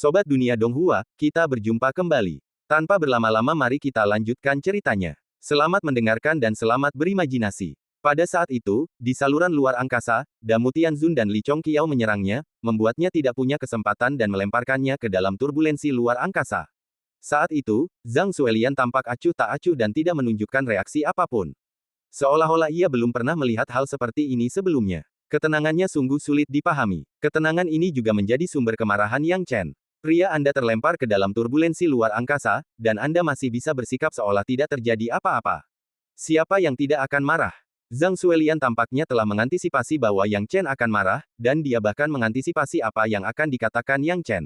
Sobat Dunia Donghua, kita berjumpa kembali. Tanpa berlama-lama mari kita lanjutkan ceritanya. Selamat mendengarkan dan selamat berimajinasi. Pada saat itu, di saluran luar angkasa, Damu Tianzun dan Li Chongqiao menyerangnya, membuatnya tidak punya kesempatan dan melemparkannya ke dalam turbulensi luar angkasa. Saat itu, Zhang Suelian tampak acuh tak acuh dan tidak menunjukkan reaksi apapun. Seolah-olah ia belum pernah melihat hal seperti ini sebelumnya. Ketenangannya sungguh sulit dipahami. Ketenangan ini juga menjadi sumber kemarahan Yang Chen. Pria Anda terlempar ke dalam turbulensi luar angkasa, dan Anda masih bisa bersikap seolah tidak terjadi apa-apa. Siapa yang tidak akan marah? Zhang Suelian tampaknya telah mengantisipasi bahwa Yang Chen akan marah, dan dia bahkan mengantisipasi apa yang akan dikatakan Yang Chen.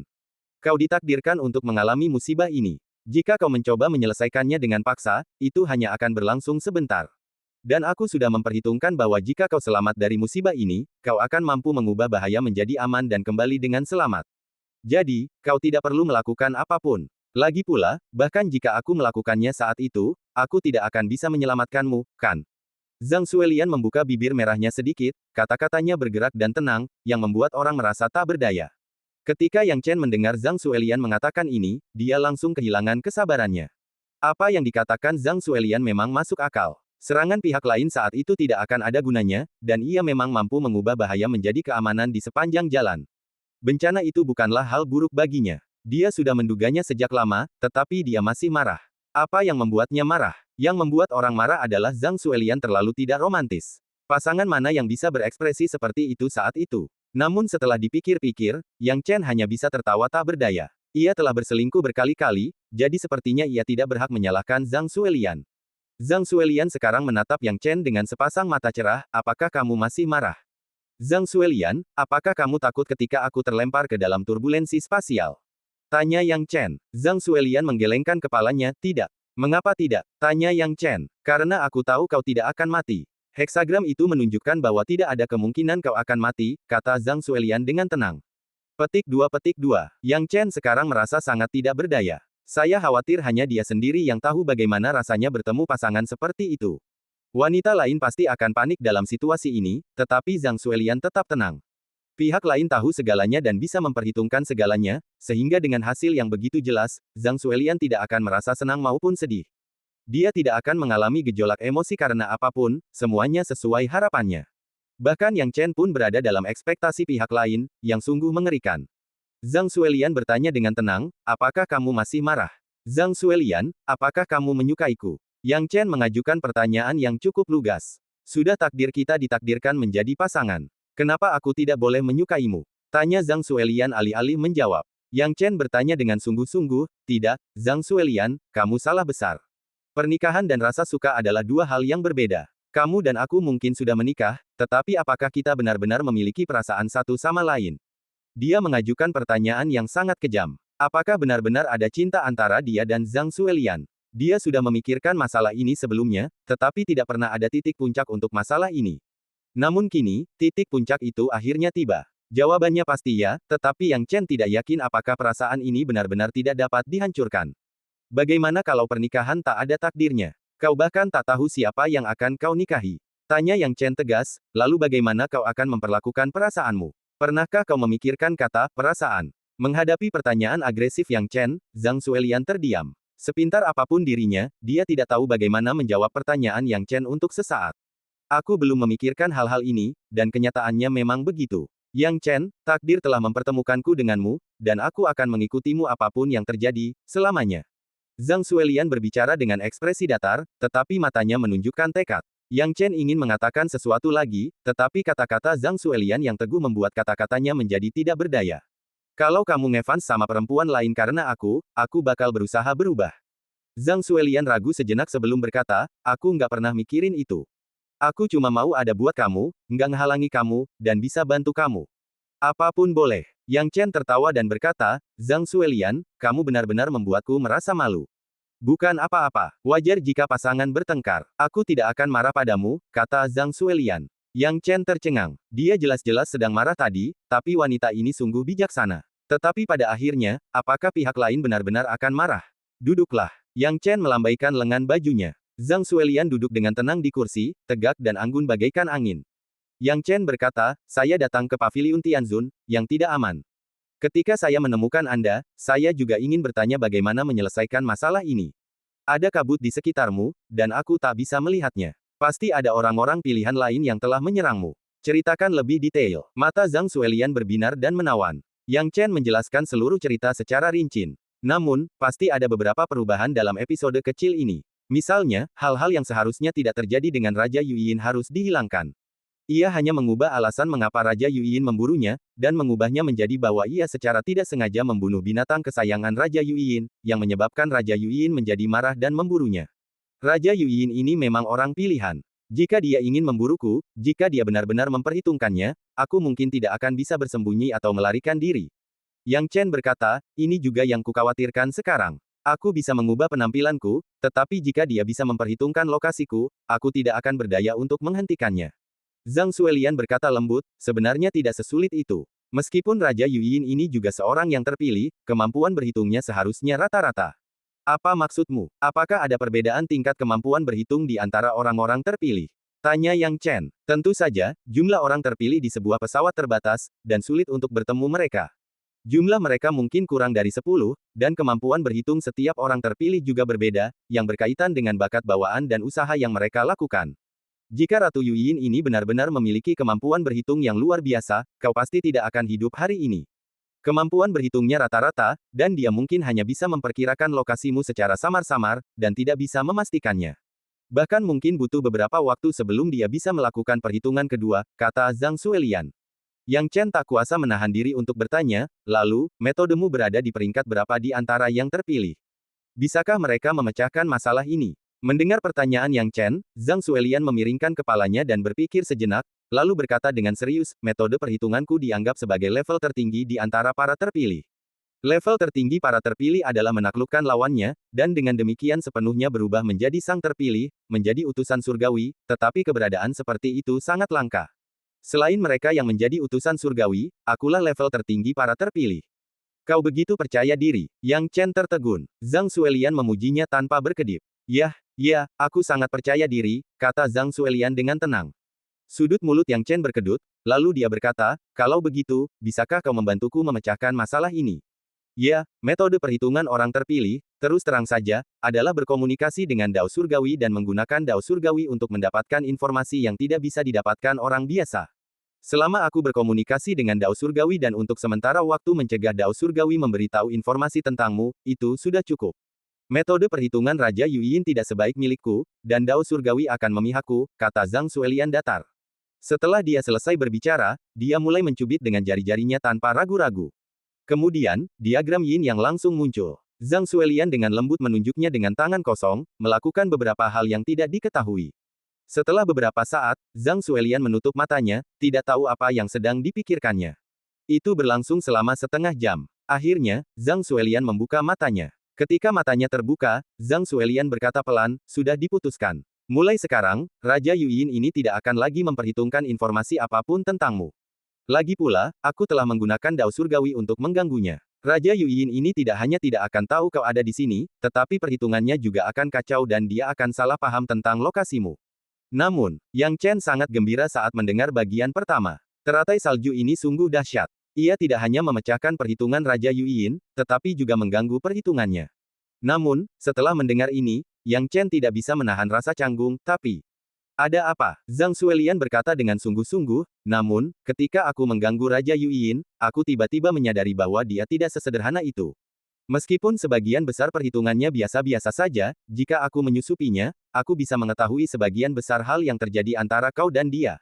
Kau ditakdirkan untuk mengalami musibah ini. Jika kau mencoba menyelesaikannya dengan paksa, itu hanya akan berlangsung sebentar. Dan aku sudah memperhitungkan bahwa jika kau selamat dari musibah ini, kau akan mampu mengubah bahaya menjadi aman dan kembali dengan selamat. Jadi, kau tidak perlu melakukan apapun. Lagi pula, bahkan jika aku melakukannya saat itu, aku tidak akan bisa menyelamatkanmu, kan? Zhang Suelian membuka bibir merahnya sedikit, kata-katanya bergerak dan tenang, yang membuat orang merasa tak berdaya. Ketika Yang Chen mendengar Zhang Suelian mengatakan ini, dia langsung kehilangan kesabarannya. Apa yang dikatakan Zhang Suelian memang masuk akal. Serangan pihak lain saat itu tidak akan ada gunanya, dan ia memang mampu mengubah bahaya menjadi keamanan di sepanjang jalan. Bencana itu bukanlah hal buruk baginya. Dia sudah menduganya sejak lama, tetapi dia masih marah. Apa yang membuatnya marah? Yang membuat orang marah adalah Zhang Suelian terlalu tidak romantis. Pasangan mana yang bisa berekspresi seperti itu saat itu? Namun setelah dipikir-pikir, Yang Chen hanya bisa tertawa tak berdaya. Ia telah berselingkuh berkali-kali, jadi sepertinya ia tidak berhak menyalahkan Zhang Suelian. Zhang Suelian sekarang menatap Yang Chen dengan sepasang mata cerah, apakah kamu masih marah? Zhang Suelian, apakah kamu takut ketika aku terlempar ke dalam turbulensi spasial? Tanya Yang Chen. Zhang Suelian menggelengkan kepalanya, tidak. Mengapa tidak? Tanya Yang Chen. Karena aku tahu kau tidak akan mati. Heksagram itu menunjukkan bahwa tidak ada kemungkinan kau akan mati, kata Zhang Suelian dengan tenang. Petik 2. Yang Chen sekarang merasa sangat tidak berdaya. Saya khawatir hanya dia sendiri yang tahu bagaimana rasanya bertemu pasangan seperti itu. Wanita lain pasti akan panik dalam situasi ini, tetapi Zhang Suelian tetap tenang. Pihak lain tahu segalanya dan bisa memperhitungkan segalanya, sehingga dengan hasil yang begitu jelas, Zhang Suelian tidak akan merasa senang maupun sedih. Dia tidak akan mengalami gejolak emosi karena apapun, semuanya sesuai harapannya. Bahkan Yang Chen pun berada dalam ekspektasi pihak lain, yang sungguh mengerikan. Zhang Suelian bertanya dengan tenang, apakah kamu masih marah? Zhang Suelian, apakah kamu menyukaiku? Yang Chen mengajukan pertanyaan yang cukup lugas. Sudah takdir kita ditakdirkan menjadi pasangan. Kenapa aku tidak boleh menyukaimu? Tanya Zhang Suelian alih-alih menjawab. Yang Chen bertanya dengan sungguh-sungguh, tidak, Zhang Suelian, kamu salah besar. Pernikahan dan rasa suka adalah dua hal yang berbeda. Kamu dan aku mungkin sudah menikah, tetapi apakah kita benar-benar memiliki perasaan satu sama lain? Dia mengajukan pertanyaan yang sangat kejam. Apakah benar-benar ada cinta antara dia dan Zhang Suelian? Dia sudah memikirkan masalah ini sebelumnya, tetapi tidak pernah ada titik puncak untuk masalah ini. Namun kini, titik puncak itu akhirnya tiba. Jawabannya pasti ya, tetapi Yang Chen tidak yakin apakah perasaan ini benar-benar tidak dapat dihancurkan. Bagaimana kalau pernikahan tak ada takdirnya? Kau bahkan tak tahu siapa yang akan kau nikahi. Tanya Yang Chen tegas, lalu bagaimana kau akan memperlakukan perasaanmu? Pernahkah kau memikirkan kata perasaan? Menghadapi pertanyaan agresif Yang Chen, Zhang Suelian terdiam. Sepintar apapun dirinya, dia tidak tahu bagaimana menjawab pertanyaan Yang Chen untuk sesaat. Aku belum memikirkan hal-hal ini, dan kenyataannya memang begitu. Yang Chen, takdir telah mempertemukanku denganmu, dan aku akan mengikutimu apapun yang terjadi, selamanya. Zhang Suelian berbicara dengan ekspresi datar, tetapi matanya menunjukkan tekad. Yang Chen ingin mengatakan sesuatu lagi, tetapi kata-kata Zhang Suelian yang teguh membuat kata-katanya menjadi tidak berdaya. Kalau kamu ngefans sama perempuan lain karena aku bakal berusaha berubah. Zhang Suelian ragu sejenak sebelum berkata, aku nggak pernah mikirin itu. Aku cuma mau ada buat kamu, nggak ngehalangi kamu, dan bisa bantu kamu. Apapun boleh. Yang Chen tertawa dan berkata, Zhang Suelian, kamu benar-benar membuatku merasa malu. Bukan apa-apa, wajar jika pasangan bertengkar. Aku tidak akan marah padamu, kata Zhang Suelian. Yang Chen tercengang. Dia jelas-jelas sedang marah tadi, tapi wanita ini sungguh bijaksana. Tetapi pada akhirnya, apakah pihak lain benar-benar akan marah? Duduklah. Yang Chen melambaikan lengan bajunya. Zhang Suelian duduk dengan tenang di kursi, tegak dan anggun bagaikan angin. Yang Chen berkata, saya datang ke Paviliun Tianzun, yang tidak aman. Ketika saya menemukan Anda, saya juga ingin bertanya bagaimana menyelesaikan masalah ini. Ada kabut di sekitarmu, dan aku tak bisa melihatnya. Pasti ada orang-orang pilihan lain yang telah menyerangmu. Ceritakan lebih detail. Mata Zhang Xuelian berbinar dan menawan. Yang Chen menjelaskan seluruh cerita secara rinci. Namun, pasti ada beberapa perubahan dalam episode kecil ini. Misalnya, hal-hal yang seharusnya tidak terjadi dengan Raja Yuyin harus dihilangkan. Ia hanya mengubah alasan mengapa Raja Yuyin memburunya, dan mengubahnya menjadi bahwa ia secara tidak sengaja membunuh binatang kesayangan Raja Yuyin, yang menyebabkan Raja Yuyin menjadi marah dan memburunya. Raja Yuyin ini memang orang pilihan. Jika dia ingin memburuku, jika dia benar-benar memperhitungkannya, aku mungkin tidak akan bisa bersembunyi atau melarikan diri. Yang Chen berkata, ini juga yang kukhawatirkan sekarang. Aku bisa mengubah penampilanku, tetapi jika dia bisa memperhitungkan lokasiku, aku tidak akan berdaya untuk menghentikannya. Zhang Xuelian berkata lembut, sebenarnya tidak sesulit itu. Meskipun Raja Yuyin ini juga seorang yang terpilih, kemampuan berhitungnya seharusnya rata-rata. Apa maksudmu? Apakah ada perbedaan tingkat kemampuan berhitung di antara orang-orang terpilih? Tanya Yang Chen. Tentu saja, jumlah orang terpilih di sebuah pesawat terbatas, dan sulit untuk bertemu mereka. Jumlah mereka mungkin kurang dari 10, dan kemampuan berhitung setiap orang terpilih juga berbeda, yang berkaitan dengan bakat bawaan dan usaha yang mereka lakukan. Jika Ratu Yuyin ini benar-benar memiliki kemampuan berhitung yang luar biasa, kau pasti tidak akan hidup hari ini. Kemampuan berhitungnya rata-rata, dan dia mungkin hanya bisa memperkirakan lokasimu secara samar-samar, dan tidak bisa memastikannya. Bahkan mungkin butuh beberapa waktu sebelum dia bisa melakukan perhitungan kedua, kata Zhang Xuelian. Yang Chen tak kuasa menahan diri untuk bertanya, lalu, metodemu berada di peringkat berapa di antara yang terpilih? Bisakah mereka memecahkan masalah ini? Mendengar pertanyaan Yang Chen, Zhang Xuelian memiringkan kepalanya dan berpikir sejenak, lalu berkata dengan serius, metode perhitunganku dianggap sebagai level tertinggi di antara para terpilih. Level tertinggi para terpilih adalah menaklukkan lawannya, dan dengan demikian sepenuhnya berubah menjadi sang terpilih, menjadi utusan surgawi, tetapi keberadaan seperti itu sangat langka. Selain mereka yang menjadi utusan surgawi, akulah level tertinggi para terpilih. Kau begitu percaya diri. Yang Chen tertegun. Zhang Xuelian memujinya tanpa berkedip. Ya, aku sangat percaya diri, kata Zhang Xuelian dengan tenang. Sudut mulut Yang Chen berkedut, lalu dia berkata, kalau begitu, bisakah kau membantuku memecahkan masalah ini? Ya, metode perhitungan orang terpilih, terus terang saja, adalah berkomunikasi dengan Dao Surgawi dan menggunakan Dao Surgawi untuk mendapatkan informasi yang tidak bisa didapatkan orang biasa. Selama aku berkomunikasi dengan Dao Surgawi dan untuk sementara waktu mencegah Dao Surgawi memberitahu informasi tentangmu, itu sudah cukup. Metode perhitungan Raja Yuyin tidak sebaik milikku, dan Dao Surgawi akan memihakku, kata Zhang Xuelian datar. Setelah dia selesai berbicara, dia mulai mencubit dengan jari-jarinya tanpa ragu-ragu. Kemudian, diagram Yin yang langsung muncul. Zhang Xuelian dengan lembut menunjuknya dengan tangan kosong, melakukan beberapa hal yang tidak diketahui. Setelah beberapa saat, Zhang Xuelian menutup matanya, tidak tahu apa yang sedang dipikirkannya. Itu berlangsung selama setengah jam. Akhirnya, Zhang Xuelian membuka matanya. Ketika matanya terbuka, Zhang Xuelian berkata pelan, sudah diputuskan. Mulai sekarang, Raja Yuyin ini tidak akan lagi memperhitungkan informasi apapun tentangmu. Lagi pula, aku telah menggunakan Dao Surgawi untuk mengganggunya. Raja Yuyin ini tidak hanya tidak akan tahu kau ada di sini, tetapi perhitungannya juga akan kacau dan dia akan salah paham tentang lokasimu. Namun, Yang Chen sangat gembira saat mendengar bagian pertama. Teratai salju ini sungguh dahsyat. Ia tidak hanya memecahkan perhitungan Raja Yuyin, tetapi juga mengganggu perhitungannya. Namun, setelah mendengar ini, Yang Chen tidak bisa menahan rasa canggung, tapi... Ada apa? Zhang Xuelian berkata dengan sungguh-sungguh, namun, ketika aku mengganggu Raja Yuyin, aku tiba-tiba menyadari bahwa dia tidak sesederhana itu. Meskipun sebagian besar perhitungannya biasa-biasa saja, jika aku menyusupinya, aku bisa mengetahui sebagian besar hal yang terjadi antara kau dan dia.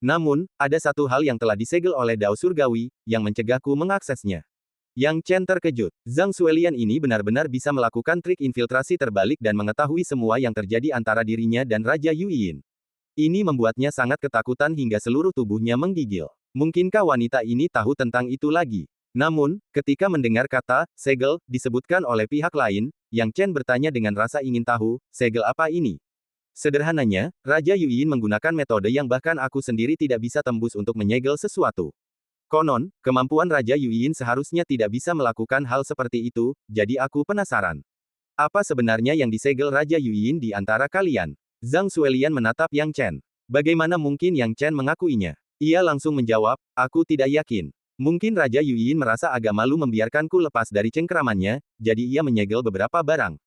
Namun, ada satu hal yang telah disegel oleh Dao Surgawi, yang mencegahku mengaksesnya. Yang Chen terkejut. Zhang Xuelian ini benar-benar bisa melakukan trik infiltrasi terbalik dan mengetahui semua yang terjadi antara dirinya dan Raja Yuyin. Ini membuatnya sangat ketakutan hingga seluruh tubuhnya menggigil. Mungkinkah wanita ini tahu tentang itu lagi? Namun, ketika mendengar kata segel disebutkan oleh pihak lain, Yang Chen bertanya dengan rasa ingin tahu, segel apa ini? Sederhananya, Raja Yuyin menggunakan metode yang bahkan aku sendiri tidak bisa tembus untuk menyegel sesuatu. Konon, kemampuan Raja Yuyin seharusnya tidak bisa melakukan hal seperti itu, jadi aku penasaran. Apa sebenarnya yang disegel Raja Yuyin di antara kalian? Zhang Xuelian menatap Yang Chen. Bagaimana mungkin Yang Chen mengakuinya? Ia langsung menjawab, aku tidak yakin. Mungkin Raja Yuyin merasa agak malu membiarkanku lepas dari cengkeramannya, jadi ia menyegel beberapa barang.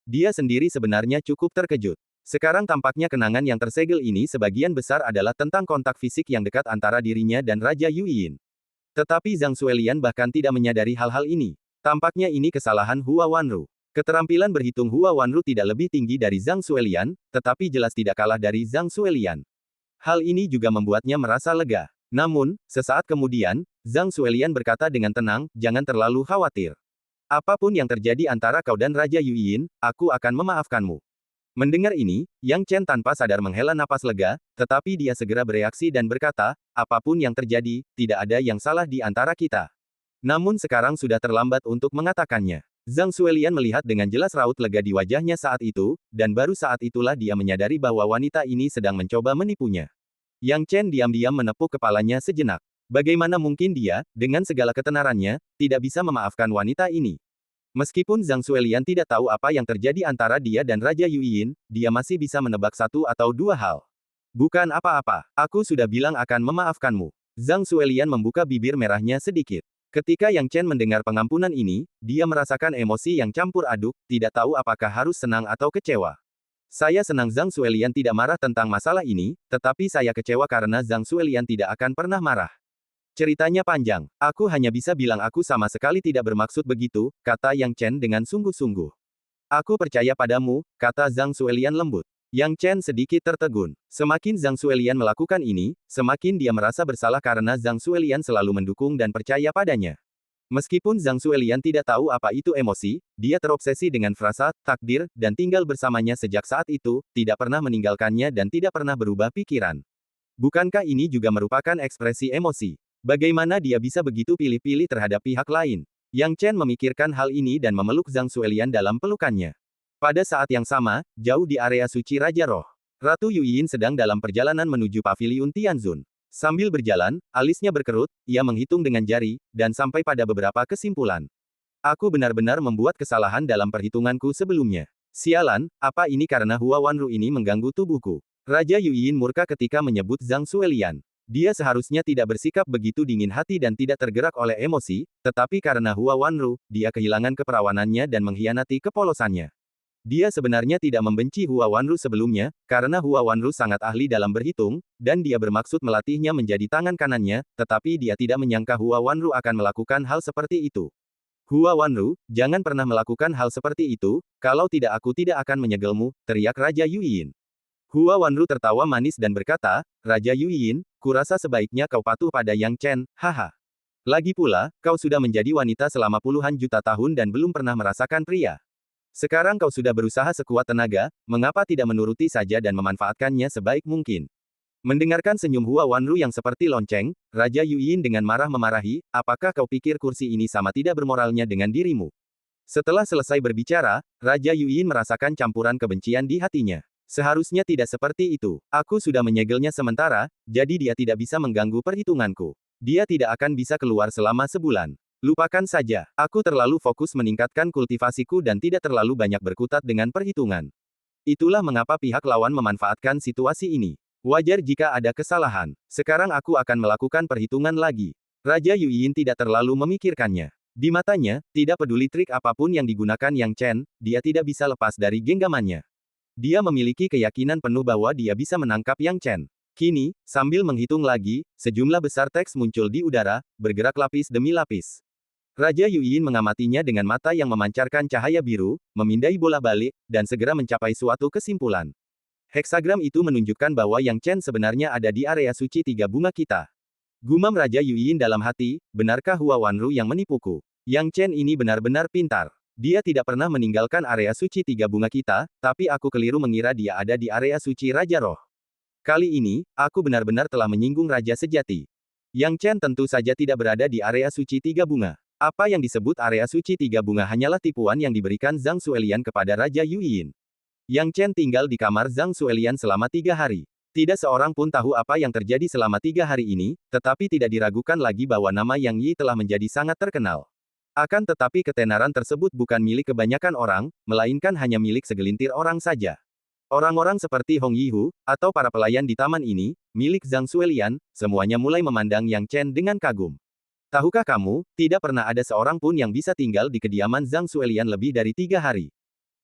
Dia sendiri sebenarnya cukup terkejut. Sekarang tampaknya kenangan yang tersegel ini sebagian besar adalah tentang kontak fisik yang dekat antara dirinya dan Raja Yuyin. Tetapi Zhang Xuelian bahkan tidak menyadari hal-hal ini. Tampaknya ini kesalahan Hua Wanru. Keterampilan berhitung Hua Wanru tidak lebih tinggi dari Zhang Xuelian, tetapi jelas tidak kalah dari Zhang Xuelian. Hal ini juga membuatnya merasa lega. Namun, sesaat kemudian, Zhang Xuelian berkata dengan tenang, "Jangan terlalu khawatir. Apapun yang terjadi antara kau dan Raja Yuyin, aku akan memaafkanmu." Mendengar ini, Yang Chen tanpa sadar menghela napas lega, tetapi dia segera bereaksi dan berkata, "Apapun yang terjadi, tidak ada yang salah di antara kita. Namun sekarang sudah terlambat untuk mengatakannya." Zhang Xuelian melihat dengan jelas raut lega di wajahnya saat itu, dan baru saat itulah dia menyadari bahwa wanita ini sedang mencoba menipunya. Yang Chen diam-diam menepuk kepalanya sejenak. Bagaimana mungkin dia, dengan segala ketenarannya, tidak bisa memaafkan wanita ini? Meskipun Zhang Xuelian tidak tahu apa yang terjadi antara dia dan Raja Yuyin, dia masih bisa menebak satu atau dua hal. Bukan apa-apa, aku sudah bilang akan memaafkanmu. Zhang Xuelian membuka bibir merahnya sedikit. Ketika Yang Chen mendengar pengampunan ini, dia merasakan emosi yang campur aduk, tidak tahu apakah harus senang atau kecewa. Saya senang Zhang Xuelian tidak marah tentang masalah ini, tetapi saya kecewa karena Zhang Xuelian tidak akan pernah marah. Ceritanya panjang. Aku hanya bisa bilang aku sama sekali tidak bermaksud begitu, kata Yang Chen dengan sungguh-sungguh. Aku percaya padamu, kata Zhang Xuelian lembut. Yang Chen sedikit tertegun. Semakin Zhang Xuelian melakukan ini, semakin dia merasa bersalah karena Zhang Xuelian selalu mendukung dan percaya padanya. Meskipun Zhang Xuelian tidak tahu apa itu emosi, dia terobsesi dengan frasa, takdir, dan tinggal bersamanya sejak saat itu, tidak pernah meninggalkannya dan tidak pernah berubah pikiran. Bukankah ini juga merupakan ekspresi emosi? Bagaimana dia bisa begitu pilih-pilih terhadap pihak lain? Yang Chen memikirkan hal ini dan memeluk Zhang Xuelian dalam pelukannya. Pada saat yang sama, jauh di area suci Raja Roh, Ratu Yuyin sedang dalam perjalanan menuju paviliun Tianzun. Sambil berjalan, alisnya berkerut, ia menghitung dengan jari, dan sampai pada beberapa kesimpulan. Aku benar-benar membuat kesalahan dalam perhitunganku sebelumnya. Sialan, apa ini karena Hua Wanru ini mengganggu tubuhku? Raja Yuyin murka ketika menyebut Zhang Xuelian. Dia seharusnya tidak bersikap begitu dingin hati dan tidak tergerak oleh emosi, tetapi karena Hua Wanru, dia kehilangan keperawanannya dan mengkhianati kepolosannya. Dia sebenarnya tidak membenci Hua Wanru sebelumnya, karena Hua Wanru sangat ahli dalam berhitung, dan dia bermaksud melatihnya menjadi tangan kanannya, tetapi dia tidak menyangka Hua Wanru akan melakukan hal seperti itu. Hua Wanru, jangan pernah melakukan hal seperti itu, kalau tidak aku tidak akan menyegelmu, teriak Raja Yuyin. Hua Wanru tertawa manis dan berkata, Raja Yuyin, kurasa sebaiknya kau patuh pada Yang Chen, haha. Lagi pula, kau sudah menjadi wanita selama puluhan juta tahun dan belum pernah merasakan pria. Sekarang kau sudah berusaha sekuat tenaga, mengapa tidak menuruti saja dan memanfaatkannya sebaik mungkin? Mendengarkan senyum Hua Wanru yang seperti lonceng, Raja Yuyin dengan marah memarahi, apakah kau pikir kursi ini sama tidak bermoralnya dengan dirimu? Setelah selesai berbicara, Raja Yuyin merasakan campuran kebencian di hatinya. Seharusnya tidak seperti itu. Aku sudah menyegelnya sementara, jadi dia tidak bisa mengganggu perhitunganku. Dia tidak akan bisa keluar selama sebulan. Lupakan saja, aku terlalu fokus meningkatkan kultivasiku dan tidak terlalu banyak berkutat dengan perhitungan. Itulah mengapa pihak lawan memanfaatkan situasi ini. Wajar jika ada kesalahan. Sekarang aku akan melakukan perhitungan lagi. Raja Yuyin tidak terlalu memikirkannya. Di matanya, tidak peduli trik apapun yang digunakan Yang Chen, dia tidak bisa lepas dari genggamannya. Dia memiliki keyakinan penuh bahwa dia bisa menangkap Yang Chen. Kini, sambil menghitung lagi, sejumlah besar teks muncul di udara, bergerak lapis demi lapis. Raja Yuyin mengamatinya dengan mata yang memancarkan cahaya biru, memindai bola balik, dan segera mencapai suatu kesimpulan. Heksagram itu menunjukkan bahwa Yang Chen sebenarnya ada di area suci tiga bunga kita. Gumam Raja Yuyin dalam hati, benarkah Hua Wanru yang menipuku? Yang Chen ini benar-benar pintar. Dia tidak pernah meninggalkan area suci tiga bunga kita, tapi aku keliru mengira dia ada di area suci Raja Roh. Kali ini, aku benar-benar telah menyinggung Raja sejati. Yang Chen tentu saja tidak berada di area suci tiga bunga. Apa yang disebut area suci tiga bunga hanyalah tipuan yang diberikan Zhang Xuelian kepada Raja Yuyin. Yang Chen tinggal di kamar Zhang Xuelian selama 3 hari. Tidak seorang pun tahu apa yang terjadi selama 3 hari ini, tetapi tidak diragukan lagi bahwa nama Yang Yi telah menjadi sangat terkenal. Akan tetapi ketenaran tersebut bukan milik kebanyakan orang, melainkan hanya milik segelintir orang saja. Orang-orang seperti Hong Yihu, atau para pelayan di taman ini, milik Zhang Xuelian, semuanya mulai memandang Yang Chen dengan kagum. Tahukah kamu, tidak pernah ada seorang pun yang bisa tinggal di kediaman Zhang Suelian lebih dari 3 hari.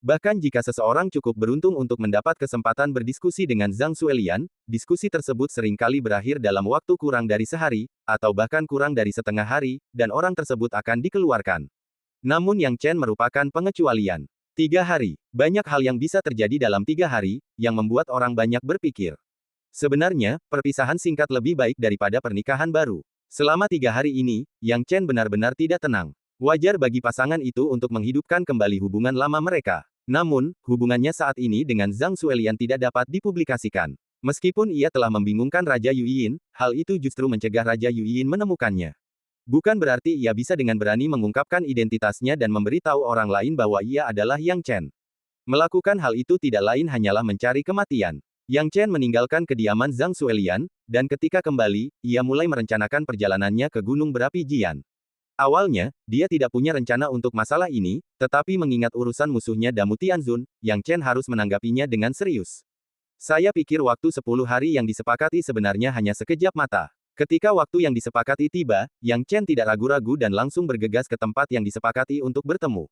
Bahkan jika seseorang cukup beruntung untuk mendapat kesempatan berdiskusi dengan Zhang Suelian, diskusi tersebut seringkali berakhir dalam waktu kurang dari sehari, atau bahkan kurang dari setengah hari, dan orang tersebut akan dikeluarkan. Namun Yang Chen merupakan pengecualian. 3 hari. Banyak hal yang bisa terjadi dalam 3 hari, yang membuat orang banyak berpikir. Sebenarnya, perpisahan singkat lebih baik daripada pernikahan baru. Selama 3 hari ini, Yang Chen benar-benar tidak tenang. Wajar bagi pasangan itu untuk menghidupkan kembali hubungan lama mereka. Namun, hubungannya saat ini dengan Zhang Suelian tidak dapat dipublikasikan. Meskipun ia telah membingungkan Raja Yuyin, hal itu justru mencegah Raja Yuyin menemukannya. Bukan berarti ia bisa dengan berani mengungkapkan identitasnya dan memberitahu orang lain bahwa ia adalah Yang Chen. Melakukan hal itu tidak lain hanyalah mencari kematian. Yang Chen meninggalkan kediaman Zhang Suelian, dan ketika kembali, ia mulai merencanakan perjalanannya ke Gunung Berapi Jian. Awalnya, dia tidak punya rencana untuk masalah ini, tetapi mengingat urusan musuhnya Damu Tianzun, Yang Chen harus menanggapinya dengan serius. Saya pikir waktu 10 hari yang disepakati sebenarnya hanya sekejap mata. Ketika waktu yang disepakati tiba, Yang Chen tidak ragu-ragu dan langsung bergegas ke tempat yang disepakati untuk bertemu.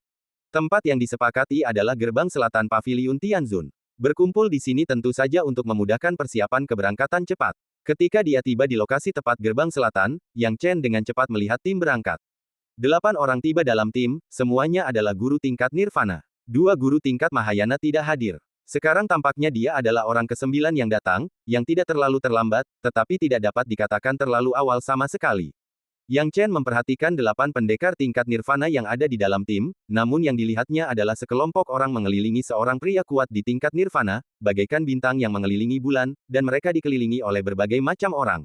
Tempat yang disepakati adalah gerbang selatan Paviliun Tianzun. Berkumpul di sini tentu saja untuk memudahkan persiapan keberangkatan cepat. Ketika dia tiba di lokasi tepat gerbang selatan, Yang Chen dengan cepat melihat tim berangkat. 8 orang tiba dalam tim, semuanya adalah guru tingkat Nirvana. 2 guru tingkat Mahayana tidak hadir. Sekarang tampaknya dia adalah orang ke-9 yang datang, yang tidak terlalu terlambat, tetapi tidak dapat dikatakan terlalu awal sama sekali. Yang Chen memperhatikan 8 pendekar tingkat Nirvana yang ada di dalam tim, namun yang dilihatnya adalah sekelompok orang mengelilingi seorang pria kuat di tingkat Nirvana, bagaikan bintang yang mengelilingi bulan, dan mereka dikelilingi oleh berbagai macam orang.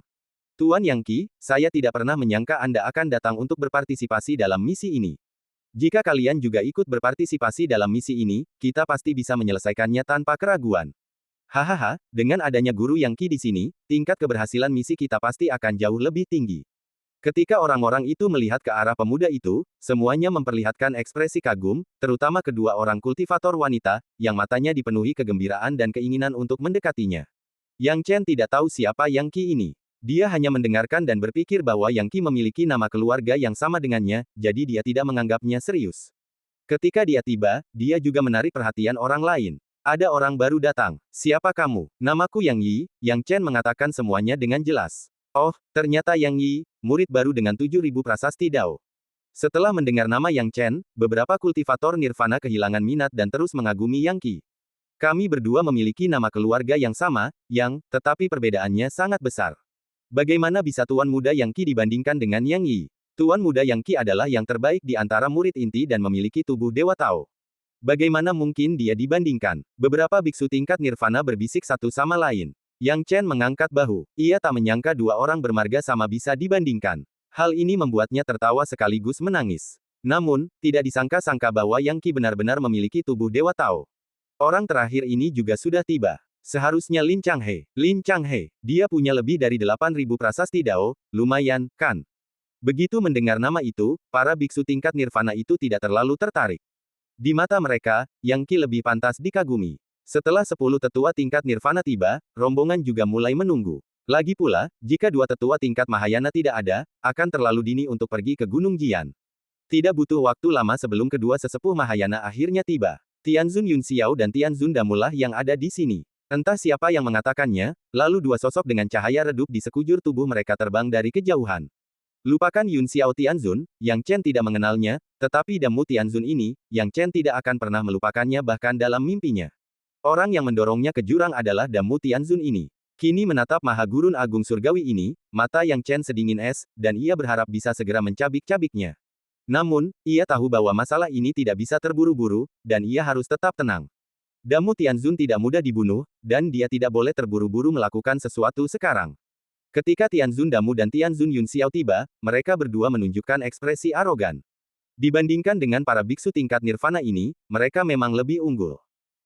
Tuan Yang Qi, saya tidak pernah menyangka Anda akan datang untuk berpartisipasi dalam misi ini. Jika kalian juga ikut berpartisipasi dalam misi ini, kita pasti bisa menyelesaikannya tanpa keraguan. Hahaha, dengan adanya guru Yang Qi di sini, tingkat keberhasilan misi kita pasti akan jauh lebih tinggi. Ketika orang-orang itu melihat ke arah pemuda itu, semuanya memperlihatkan ekspresi kagum, terutama kedua orang kultivator wanita, yang matanya dipenuhi kegembiraan dan keinginan untuk mendekatinya. Yang Chen tidak tahu siapa Yang Qi ini. Dia hanya mendengarkan dan berpikir bahwa Yang Qi memiliki nama keluarga yang sama dengannya, jadi dia tidak menganggapnya serius. Ketika dia tiba, dia juga menarik perhatian orang lain. Ada orang baru datang. Siapa kamu? Namaku Yang Yi, Yang Chen mengatakan semuanya dengan jelas. Oh, ternyata Yang Yi, murid baru dengan 7.000 prasasti Dao. Setelah mendengar nama Yang Chen, beberapa kultivator Nirvana kehilangan minat dan terus mengagumi Yang Qi. Kami berdua memiliki nama keluarga yang sama, Yang, tetapi perbedaannya sangat besar. Bagaimana bisa Tuan Muda Yang Qi dibandingkan dengan Yang Yi? Tuan Muda Yang Qi adalah yang terbaik di antara murid inti dan memiliki tubuh Dewa Tao. Bagaimana mungkin dia dibandingkan? Beberapa biksu tingkat Nirvana berbisik satu sama lain. Yang Chen mengangkat bahu. Ia tak menyangka 2 orang bermarga sama bisa dibandingkan. Hal ini membuatnya tertawa sekaligus menangis. Namun, tidak disangka-sangka bahwa Yang Qi benar-benar memiliki tubuh Dewa Tao. Orang terakhir ini juga sudah tiba. Seharusnya Lin Changhe. Lin Changhe. Dia punya lebih dari 8.000 prasasti Dao, lumayan, kan? Begitu mendengar nama itu, para biksu tingkat Nirvana itu tidak terlalu tertarik. Di mata mereka, Yang Qi lebih pantas dikagumi. Setelah 10 tetua tingkat Nirvana tiba, rombongan juga mulai menunggu. Lagi pula, jika 2 tetua tingkat Mahayana tidak ada, akan terlalu dini untuk pergi ke Gunung Jian. Tidak butuh waktu lama sebelum kedua sesepuh Mahayana akhirnya tiba. Tianzun Yunxiao dan Tianzun Damulah yang ada di sini. Entah siapa yang mengatakannya, lalu 2 sosok dengan cahaya redup di sekujur tubuh mereka terbang dari kejauhan. Lupakan Yun Xiao Tianzun, Yang Chen tidak mengenalnya, tetapi Damu Tianzun ini, Yang Chen tidak akan pernah melupakannya bahkan dalam mimpinya. Orang yang mendorongnya ke jurang adalah Damu Tianzun ini. Kini menatap Maha Gurun Agung Surgawi ini, mata Yang Chen sedingin es, dan ia berharap bisa segera mencabik-cabiknya. Namun, ia tahu bahwa masalah ini tidak bisa terburu-buru, dan ia harus tetap tenang. Damu Tianzun tidak mudah dibunuh, dan dia tidak boleh terburu-buru melakukan sesuatu sekarang. Ketika Tianzun Damu dan Tianzun Yunxiao tiba, mereka berdua menunjukkan ekspresi arogan. Dibandingkan dengan para biksu tingkat Nirvana ini, mereka memang lebih unggul.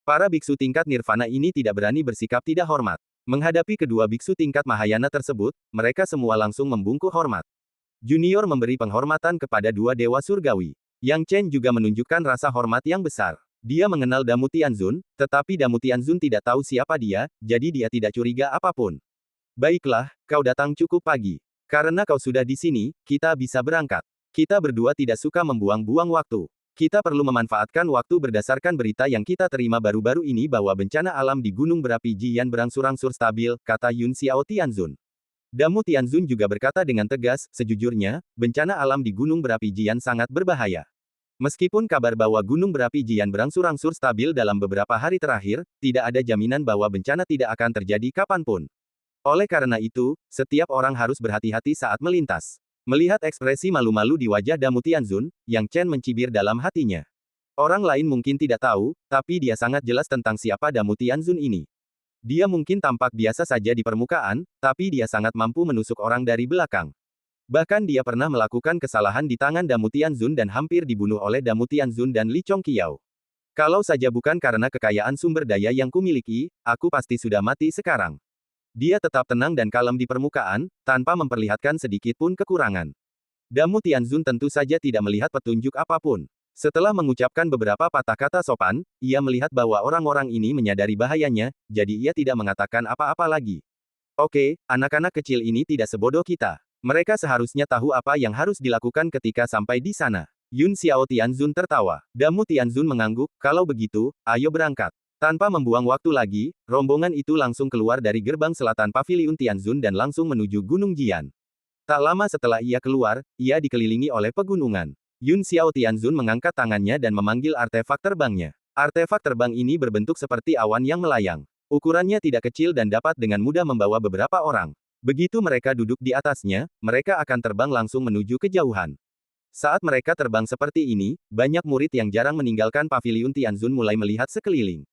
Para biksu tingkat Nirvana ini tidak berani bersikap tidak hormat. Menghadapi kedua biksu tingkat Mahayana tersebut, mereka semua langsung membungkuk hormat. Junior memberi penghormatan kepada 2 dewa surgawi. Yang Chen juga menunjukkan rasa hormat yang besar. Dia mengenal Damu Tianzun, tetapi Damu Tianzun tidak tahu siapa dia, jadi dia tidak curiga apapun. Baiklah, kau datang cukup pagi. Karena kau sudah di sini, kita bisa berangkat. Kita berdua tidak suka membuang-buang waktu. Kita perlu memanfaatkan waktu berdasarkan berita yang kita terima baru-baru ini bahwa bencana alam di gunung berapi Jiyan berangsur-angsur stabil, kata Yun Xiao Tianzun. Damu Tianzun juga berkata dengan tegas, sejujurnya, bencana alam di gunung berapi Jiyan sangat berbahaya. Meskipun kabar bahwa gunung berapi Jiyan berangsur-angsur stabil dalam beberapa hari terakhir, tidak ada jaminan bahwa bencana tidak akan terjadi kapanpun. Oleh karena itu, setiap orang harus berhati-hati saat melintas. Melihat ekspresi malu-malu di wajah Damu Tianzun, Yang Chen mencibir dalam hatinya. Orang lain mungkin tidak tahu, tapi dia sangat jelas tentang siapa Damu Tianzun ini. Dia mungkin tampak biasa saja di permukaan, tapi dia sangat mampu menusuk orang dari belakang. Bahkan dia pernah melakukan kesalahan di tangan Damu Tianzun dan hampir dibunuh oleh Damu Tianzun dan Li Chongqiao. Kalau saja bukan karena kekayaan sumber daya yang kumiliki, aku pasti sudah mati sekarang. Dia tetap tenang dan kalem di permukaan, tanpa memperlihatkan sedikit pun kekurangan. Damu Tianzun tentu saja tidak melihat petunjuk apapun. Setelah mengucapkan beberapa patah kata sopan, ia melihat bahwa orang-orang ini menyadari bahayanya, jadi ia tidak mengatakan apa-apa lagi. Oke, anak-anak kecil ini tidak sebodoh kita. Mereka seharusnya tahu apa yang harus dilakukan ketika sampai di sana. Yun Xiao Tianzun tertawa. Damu Tianzun mengangguk, kalau begitu, ayo berangkat. Tanpa membuang waktu lagi, rombongan itu langsung keluar dari gerbang selatan Paviliun Tianzun dan langsung menuju Gunung Jian. Tak lama setelah ia keluar, ia dikelilingi oleh pegunungan. Yun Xiao Tianzun mengangkat tangannya dan memanggil artefak terbangnya. Artefak terbang ini berbentuk seperti awan yang melayang. Ukurannya tidak kecil dan dapat dengan mudah membawa beberapa orang. Begitu mereka duduk di atasnya, mereka akan terbang langsung menuju kejauhan. Saat mereka terbang seperti ini, banyak murid yang jarang meninggalkan Paviliun Tianzun mulai melihat sekeliling.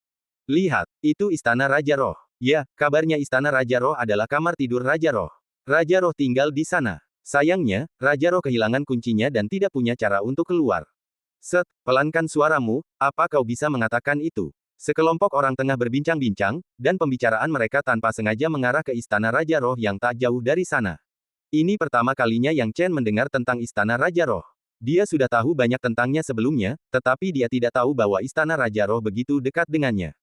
Lihat, itu Istana Raja Roh. Ya, kabarnya Istana Raja Roh adalah kamar tidur Raja Roh. Raja Roh tinggal di sana. Sayangnya, Raja Roh kehilangan kuncinya dan tidak punya cara untuk keluar. Set, pelankan suaramu, apa kau bisa mengatakan itu? Sekelompok orang tengah berbincang-bincang, dan pembicaraan mereka tanpa sengaja mengarah ke Istana Raja Roh yang tak jauh dari sana. Ini pertama kalinya Yang Chen mendengar tentang Istana Raja Roh. Dia sudah tahu banyak tentangnya sebelumnya, tetapi dia tidak tahu bahwa Istana Raja Roh begitu dekat dengannya.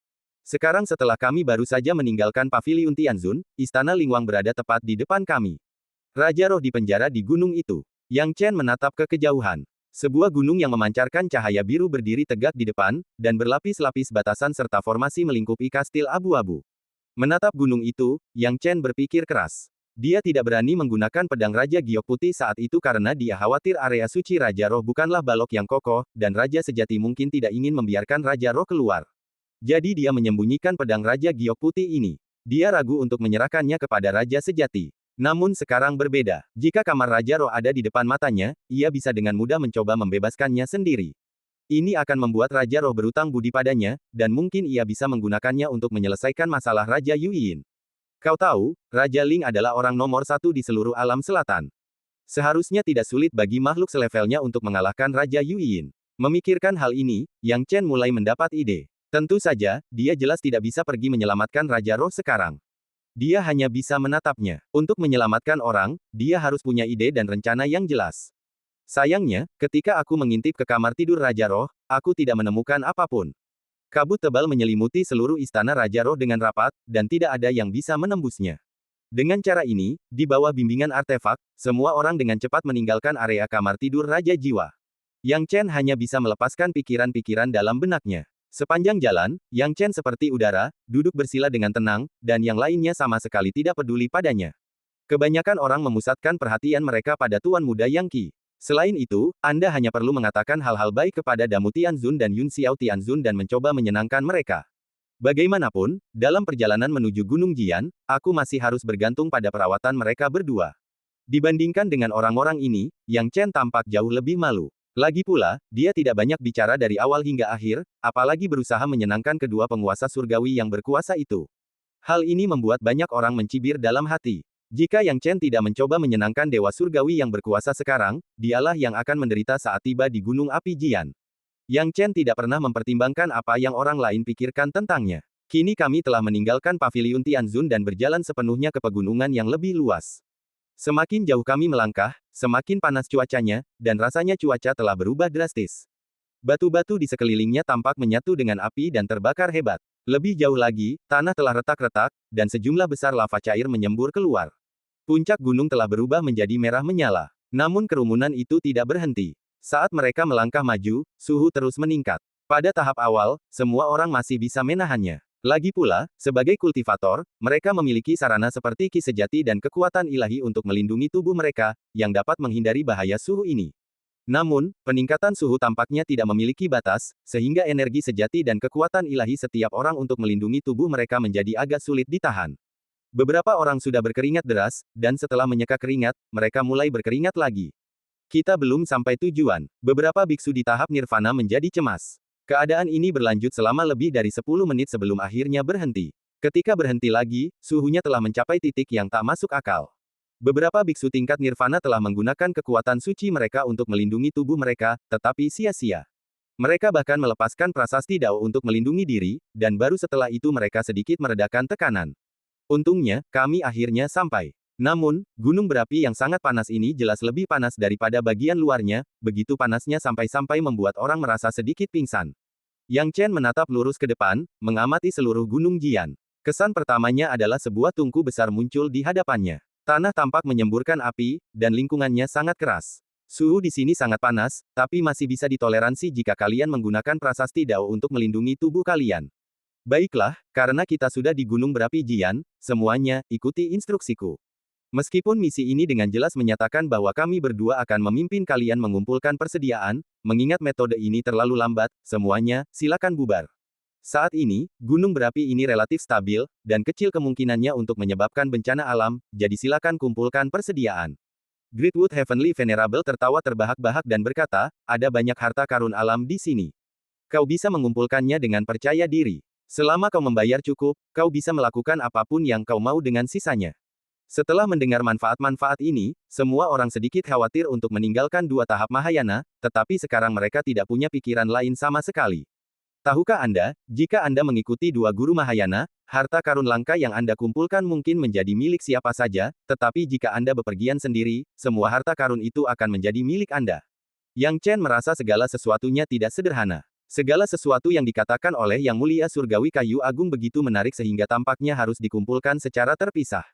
Sekarang setelah kami baru saja meninggalkan Paviliun Tianzun, Istana Lingwang berada tepat di depan kami. Raja Roh dipenjara di gunung itu. Yang Chen menatap ke kejauhan. Sebuah gunung yang memancarkan cahaya biru berdiri tegak di depan, dan berlapis-lapis batasan serta formasi melingkupi kastil abu-abu. Menatap gunung itu, Yang Chen berpikir keras. Dia tidak berani menggunakan pedang Raja Giok Putih saat itu karena dia khawatir area suci Raja Roh bukanlah balok yang kokoh, dan Raja Sejati mungkin tidak ingin membiarkan Raja Roh keluar. Jadi dia menyembunyikan pedang Raja Giok Putih ini. Dia ragu untuk menyerahkannya kepada Raja Sejati. Namun sekarang berbeda. Jika kamar Raja Roh ada di depan matanya, ia bisa dengan mudah mencoba membebaskannya sendiri. Ini akan membuat Raja Roh berutang budi padanya, dan mungkin ia bisa menggunakannya untuk menyelesaikan masalah Raja Yuyin. Kau tahu, Raja Ling adalah orang nomor satu di seluruh alam selatan. Seharusnya tidak sulit bagi makhluk selevelnya untuk mengalahkan Raja Yuyin. Memikirkan hal ini, Yang Chen mulai mendapat ide. Tentu saja, dia jelas tidak bisa pergi menyelamatkan Raja Roh sekarang. Dia hanya bisa menatapnya. Untuk menyelamatkan orang, dia harus punya ide dan rencana yang jelas. Sayangnya, ketika aku mengintip ke kamar tidur Raja Roh, aku tidak menemukan apapun. Kabut tebal menyelimuti seluruh istana Raja Roh dengan rapat, dan tidak ada yang bisa menembusnya. Dengan cara ini, di bawah bimbingan artefak, semua orang dengan cepat meninggalkan area kamar tidur Raja Jiwa. Yang Chen hanya bisa melepaskan pikiran-pikiran dalam benaknya. Sepanjang jalan, Yang Chen seperti udara, duduk bersila dengan tenang, dan yang lainnya sama sekali tidak peduli padanya. Kebanyakan orang memusatkan perhatian mereka pada Tuan Muda Yang Qi. Selain itu, Anda hanya perlu mengatakan hal-hal baik kepada Damu Tianzun dan Yun Xiao Tianzun dan mencoba menyenangkan mereka. Bagaimanapun, dalam perjalanan menuju Gunung Jian, aku masih harus bergantung pada perawatan mereka berdua. Dibandingkan dengan orang-orang ini, Yang Chen tampak jauh lebih malu. Lagi pula, dia tidak banyak bicara dari awal hingga akhir, apalagi berusaha menyenangkan kedua penguasa surgawi yang berkuasa itu. Hal ini membuat banyak orang mencibir dalam hati. Jika Yang Chen tidak mencoba menyenangkan dewa surgawi yang berkuasa sekarang, dialah yang akan menderita saat tiba di Gunung Api Jian. Yang Chen tidak pernah mempertimbangkan apa yang orang lain pikirkan tentangnya. Kini kami telah meninggalkan Paviliun Tianzun dan berjalan sepenuhnya ke pegunungan yang lebih luas. Semakin jauh kami melangkah, semakin panas cuacanya, dan rasanya cuaca telah berubah drastis. Batu-batu di sekelilingnya tampak menyatu dengan api dan terbakar hebat. Lebih jauh lagi, tanah telah retak-retak, dan sejumlah besar lava cair menyembur keluar. Puncak gunung telah berubah menjadi merah menyala. Namun kerumunan itu tidak berhenti. Saat mereka melangkah maju, suhu terus meningkat. Pada tahap awal, semua orang masih bisa menahannya. Lagi pula, sebagai kultivator, mereka memiliki sarana seperti ki sejati dan kekuatan ilahi untuk melindungi tubuh mereka, yang dapat menghindari bahaya suhu ini. Namun, peningkatan suhu tampaknya tidak memiliki batas, sehingga energi sejati dan kekuatan ilahi setiap orang untuk melindungi tubuh mereka menjadi agak sulit ditahan. Beberapa orang sudah berkeringat deras, dan setelah menyeka keringat, mereka mulai berkeringat lagi. Kita belum sampai tujuan. Beberapa biksu di tahap nirvana menjadi cemas. Keadaan ini berlanjut selama lebih dari 10 menit sebelum akhirnya berhenti. Ketika berhenti lagi, suhunya telah mencapai titik yang tak masuk akal. Beberapa biksu tingkat nirvana telah menggunakan kekuatan suci mereka untuk melindungi tubuh mereka, tetapi sia-sia. Mereka bahkan melepaskan prasasti Dao untuk melindungi diri, dan baru setelah itu mereka sedikit meredakan tekanan. Untungnya, kami akhirnya sampai. Namun, gunung berapi yang sangat panas ini jelas lebih panas daripada bagian luarnya, begitu panasnya sampai-sampai membuat orang merasa sedikit pingsan. Yang Chen menatap lurus ke depan, mengamati seluruh gunung Jian. Kesan pertamanya adalah sebuah tungku besar muncul di hadapannya. Tanah tampak menyemburkan api, dan lingkungannya sangat keras. Suhu di sini sangat panas, tapi masih bisa ditoleransi jika kalian menggunakan prasasti Dao untuk melindungi tubuh kalian. Baiklah, karena kita sudah di gunung berapi Jian, semuanya, ikuti instruksiku. Meskipun misi ini dengan jelas menyatakan bahwa kami berdua akan memimpin kalian mengumpulkan persediaan, mengingat metode ini terlalu lambat, semuanya, silakan bubar. Saat ini, gunung berapi ini relatif stabil, dan kecil kemungkinannya untuk menyebabkan bencana alam, jadi silakan kumpulkan persediaan. Greatwood Heavenly Venerable tertawa terbahak-bahak dan berkata, ada banyak harta karun alam di sini. Kau bisa mengumpulkannya dengan percaya diri. Selama kau membayar cukup, kau bisa melakukan apapun yang kau mau dengan sisanya. Setelah mendengar manfaat-manfaat ini, semua orang sedikit khawatir untuk meninggalkan dua tahap Mahayana, tetapi sekarang mereka tidak punya pikiran lain sama sekali. Tahukah Anda, jika Anda mengikuti dua guru Mahayana, harta karun langka yang Anda kumpulkan mungkin menjadi milik siapa saja, tetapi jika Anda bepergian sendiri, semua harta karun itu akan menjadi milik Anda. Yang Chen merasa segala sesuatunya tidak sederhana. Segala sesuatu yang dikatakan oleh Yang Mulia Surgawi Kayu Agung begitu menarik sehingga tampaknya harus dikumpulkan secara terpisah.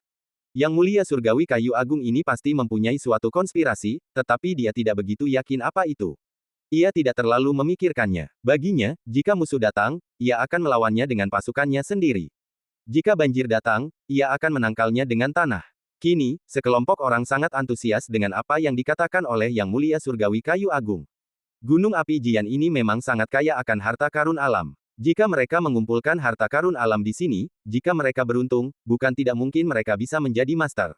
Yang Mulia Surgawi Kayu Agung ini pasti mempunyai suatu konspirasi, tetapi dia tidak begitu yakin apa itu. Ia tidak terlalu memikirkannya. Baginya, jika musuh datang, ia akan melawannya dengan pasukannya sendiri. Jika banjir datang, ia akan menangkalnya dengan tanah. Kini, sekelompok orang sangat antusias dengan apa yang dikatakan oleh Yang Mulia Surgawi Kayu Agung. Gunung api Jian ini memang sangat kaya akan harta karun alam. Jika mereka mengumpulkan harta karun alam di sini, jika mereka beruntung, bukan tidak mungkin mereka bisa menjadi master.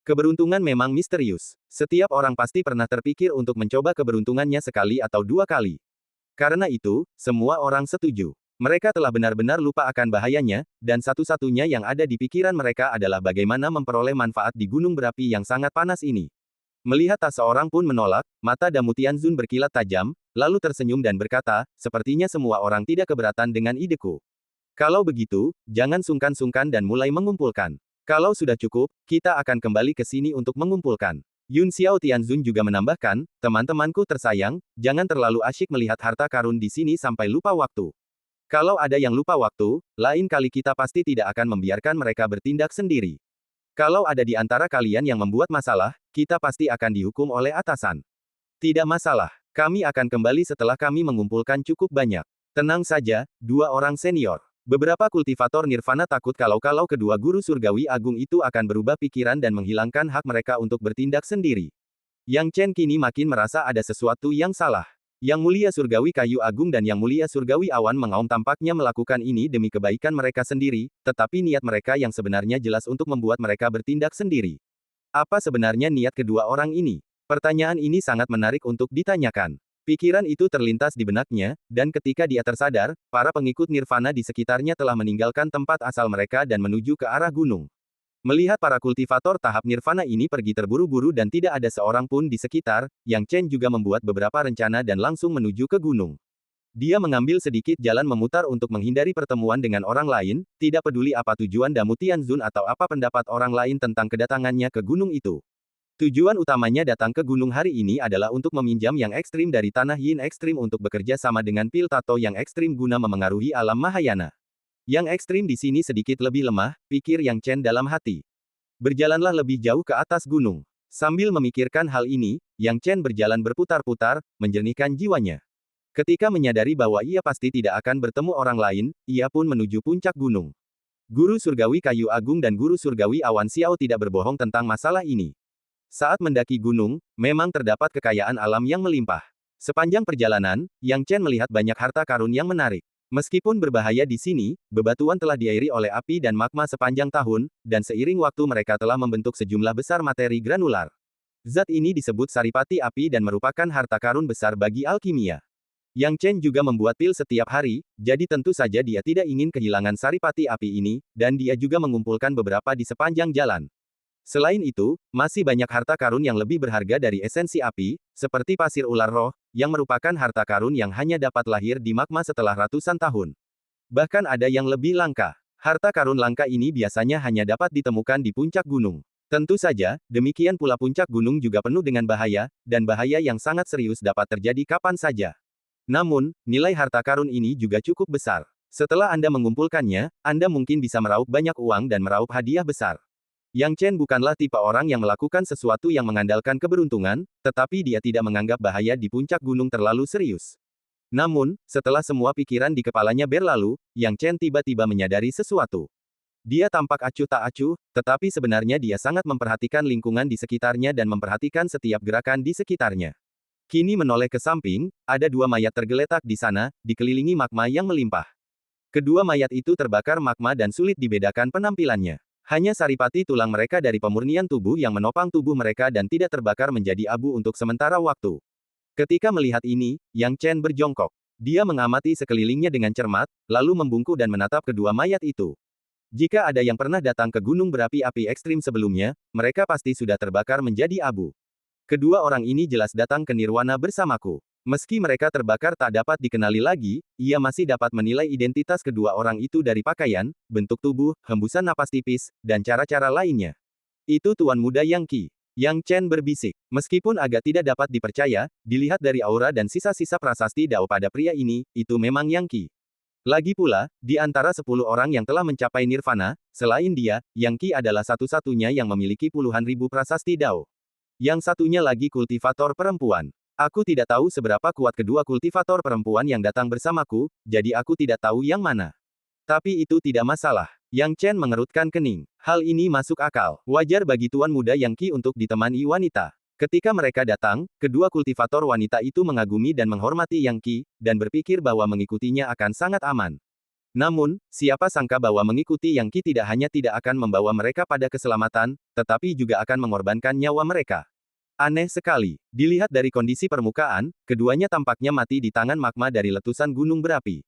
Keberuntungan memang misterius. Setiap orang pasti pernah terpikir untuk mencoba keberuntungannya sekali atau dua kali. Karena itu, semua orang setuju. Mereka telah benar-benar lupa akan bahayanya, dan satu-satunya yang ada di pikiran mereka adalah bagaimana memperoleh manfaat di gunung berapi yang sangat panas ini. Melihat tak seorang pun menolak, mata Damu Tianzun berkilat tajam, lalu tersenyum dan berkata, sepertinya semua orang tidak keberatan dengan ideku. Kalau begitu, jangan sungkan-sungkan dan mulai mengumpulkan. Kalau sudah cukup, kita akan kembali ke sini untuk mengumpulkan. Yun Xiao Tianzun juga menambahkan, teman-temanku tersayang, jangan terlalu asyik melihat harta karun di sini sampai lupa waktu. Kalau ada yang lupa waktu, lain kali kita pasti tidak akan membiarkan mereka bertindak sendiri. Kalau ada di antara kalian yang membuat masalah, kita pasti akan dihukum oleh atasan. Tidak masalah, kami akan kembali setelah kami mengumpulkan cukup banyak. Tenang saja, dua orang senior. Beberapa kultivator nirvana takut kalau kedua guru surgawi agung itu akan berubah pikiran dan menghilangkan hak mereka untuk bertindak sendiri. Yang Chen kini makin merasa ada sesuatu yang salah. Yang Mulia Surgawi Kayu Agung dan Yang Mulia Surgawi Awan Mengaum tampaknya melakukan ini demi kebaikan mereka sendiri, tetapi niat mereka yang sebenarnya jelas untuk membuat mereka bertindak sendiri. Apa sebenarnya niat kedua orang ini? Pertanyaan ini sangat menarik untuk ditanyakan. Pikiran itu terlintas di benaknya, dan ketika dia tersadar, para pengikut nirvana di sekitarnya telah meninggalkan tempat asal mereka dan menuju ke arah gunung. Melihat para kultivator tahap nirvana ini pergi terburu-buru dan tidak ada seorang pun di sekitar, Yang Chen juga membuat beberapa rencana dan langsung menuju ke gunung. Dia mengambil sedikit jalan memutar untuk menghindari pertemuan dengan orang lain, tidak peduli apa tujuan Damu Tianzun atau apa pendapat orang lain tentang kedatangannya ke gunung itu. Tujuan utamanya datang ke gunung hari ini adalah untuk meminjam yang ekstrim dari tanah yin ekstrim untuk bekerja sama dengan pil tato yang ekstrim guna memengaruhi alam Mahayana. Yang ekstrim di sini sedikit lebih lemah, pikir Yang Chen dalam hati. Berjalanlah lebih jauh ke atas gunung. Sambil memikirkan hal ini, Yang Chen berjalan berputar-putar, menjernihkan jiwanya. Ketika menyadari bahwa ia pasti tidak akan bertemu orang lain, ia pun menuju puncak gunung. Guru Surgawi Kayu Agung dan Guru Surgawi Awan Xiao tidak berbohong tentang masalah ini. Saat mendaki gunung, memang terdapat kekayaan alam yang melimpah. Sepanjang perjalanan, Yang Chen melihat banyak harta karun yang menarik. Meskipun berbahaya di sini, bebatuan telah diairi oleh api dan magma sepanjang tahun, dan seiring waktu mereka telah membentuk sejumlah besar materi granular. Zat ini disebut saripati api dan merupakan harta karun besar bagi alkimia. Yang Chen juga membuat pil setiap hari, jadi tentu saja dia tidak ingin kehilangan saripati api ini, dan dia juga mengumpulkan beberapa di sepanjang jalan. Selain itu, masih banyak harta karun yang lebih berharga dari esensi api, seperti pasir ular roh, yang merupakan harta karun yang hanya dapat lahir di magma setelah ratusan tahun. Bahkan ada yang lebih langka. Harta karun langka ini biasanya hanya dapat ditemukan di puncak gunung. Tentu saja, demikian pula puncak gunung juga penuh dengan bahaya, dan bahaya yang sangat serius dapat terjadi kapan saja. Namun, nilai harta karun ini juga cukup besar. Setelah Anda mengumpulkannya, Anda mungkin bisa meraup banyak uang dan meraup hadiah besar. Yang Chen bukanlah tipe orang yang melakukan sesuatu yang mengandalkan keberuntungan, tetapi dia tidak menganggap bahaya di puncak gunung terlalu serius. Namun, setelah semua pikiran di kepalanya berlalu, Yang Chen tiba-tiba menyadari sesuatu. Dia tampak acuh tak acuh, tetapi sebenarnya dia sangat memperhatikan lingkungan di sekitarnya dan memperhatikan setiap gerakan di sekitarnya. Kini menoleh ke samping, ada dua mayat tergeletak di sana, dikelilingi magma yang melimpah. Kedua mayat itu terbakar magma dan sulit dibedakan penampilannya. Hanya saripati tulang mereka dari pemurnian tubuh yang menopang tubuh mereka dan tidak terbakar menjadi abu untuk sementara waktu. Ketika melihat ini, Yang Chen berjongkok. Dia mengamati sekelilingnya dengan cermat, lalu membungkuk dan menatap kedua mayat itu. Jika ada yang pernah datang ke gunung berapi-api ekstrim sebelumnya, mereka pasti sudah terbakar menjadi abu. Kedua orang ini jelas datang ke nirwana bersamaku. Meski mereka terbakar tak dapat dikenali lagi, ia masih dapat menilai identitas kedua orang itu dari pakaian, bentuk tubuh, hembusan napas tipis, dan cara-cara lainnya. Itu Tuan Muda Yang Qi. Yang Chen berbisik. Meskipun agak tidak dapat dipercaya, dilihat dari aura dan sisa-sisa prasasti Dao pada pria ini, itu memang Yang Qi. Lagi pula, di antara 10 orang yang telah mencapai nirvana, selain dia, Yang Qi adalah satu-satunya yang memiliki puluhan ribu prasasti Dao. Yang satunya lagi kultivator perempuan. Aku tidak tahu seberapa kuat kedua kultivator perempuan yang datang bersamaku, jadi aku tidak tahu yang mana. Tapi itu tidak masalah. Yang Chen mengerutkan kening. Hal ini masuk akal. Wajar bagi Tuan Muda Yang Qi untuk ditemani wanita. Ketika mereka datang, kedua kultivator wanita itu mengagumi dan menghormati Yang Qi, dan berpikir bahwa mengikutinya akan sangat aman. Namun, siapa sangka bahwa mengikuti Yang Qi tidak hanya tidak akan membawa mereka pada keselamatan, tetapi juga akan mengorbankan nyawa mereka. Aneh sekali. Dilihat dari kondisi permukaan, keduanya tampaknya mati di tangan magma dari letusan gunung berapi.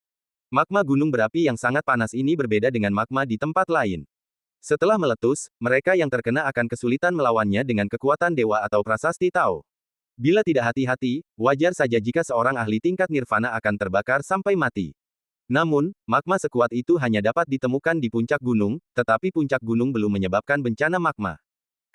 Magma gunung berapi yang sangat panas ini berbeda dengan magma di tempat lain. Setelah meletus, mereka yang terkena akan kesulitan melawannya dengan kekuatan dewa atau prasasti Tao. Bila tidak hati-hati, wajar saja jika seorang ahli tingkat nirvana akan terbakar sampai mati. Namun, magma sekuat itu hanya dapat ditemukan di puncak gunung, tetapi puncak gunung belum menyebabkan bencana magma.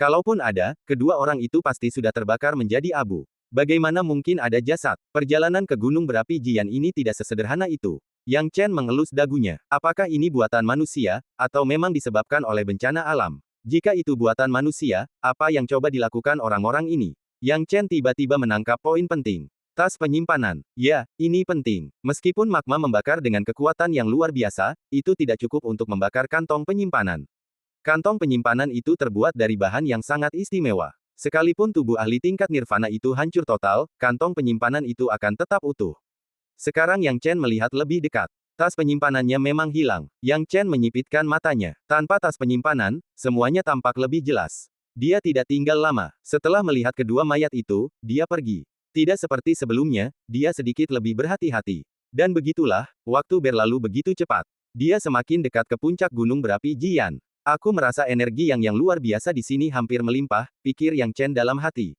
Kalaupun ada, kedua orang itu pasti sudah terbakar menjadi abu. Bagaimana mungkin ada jasad? Perjalanan ke gunung berapi Jian ini tidak sesederhana itu. Yang Chen mengelus dagunya. Apakah ini buatan manusia, atau memang disebabkan oleh bencana alam? Jika itu buatan manusia, apa yang coba dilakukan orang-orang ini? Yang Chen tiba-tiba menangkap poin penting. Tas penyimpanan. Ya, ini penting. Meskipun magma membakar dengan kekuatan yang luar biasa, itu tidak cukup untuk membakar kantong penyimpanan. Kantong penyimpanan itu terbuat dari bahan yang sangat istimewa. Sekalipun tubuh ahli tingkat nirvana itu hancur total, kantong penyimpanan itu akan tetap utuh. Sekarang Yang Chen melihat lebih dekat. Tas penyimpanannya memang hilang. Yang Chen menyipitkan matanya. Tanpa tas penyimpanan, semuanya tampak lebih jelas. Dia tidak tinggal lama. Setelah melihat kedua mayat itu, dia pergi. Tidak seperti sebelumnya, dia sedikit lebih berhati-hati. Dan begitulah, waktu berlalu begitu cepat. Dia semakin dekat ke puncak gunung berapi Jian. Aku merasa energi yang luar biasa di sini hampir melimpah, pikir Yang Chen dalam hati.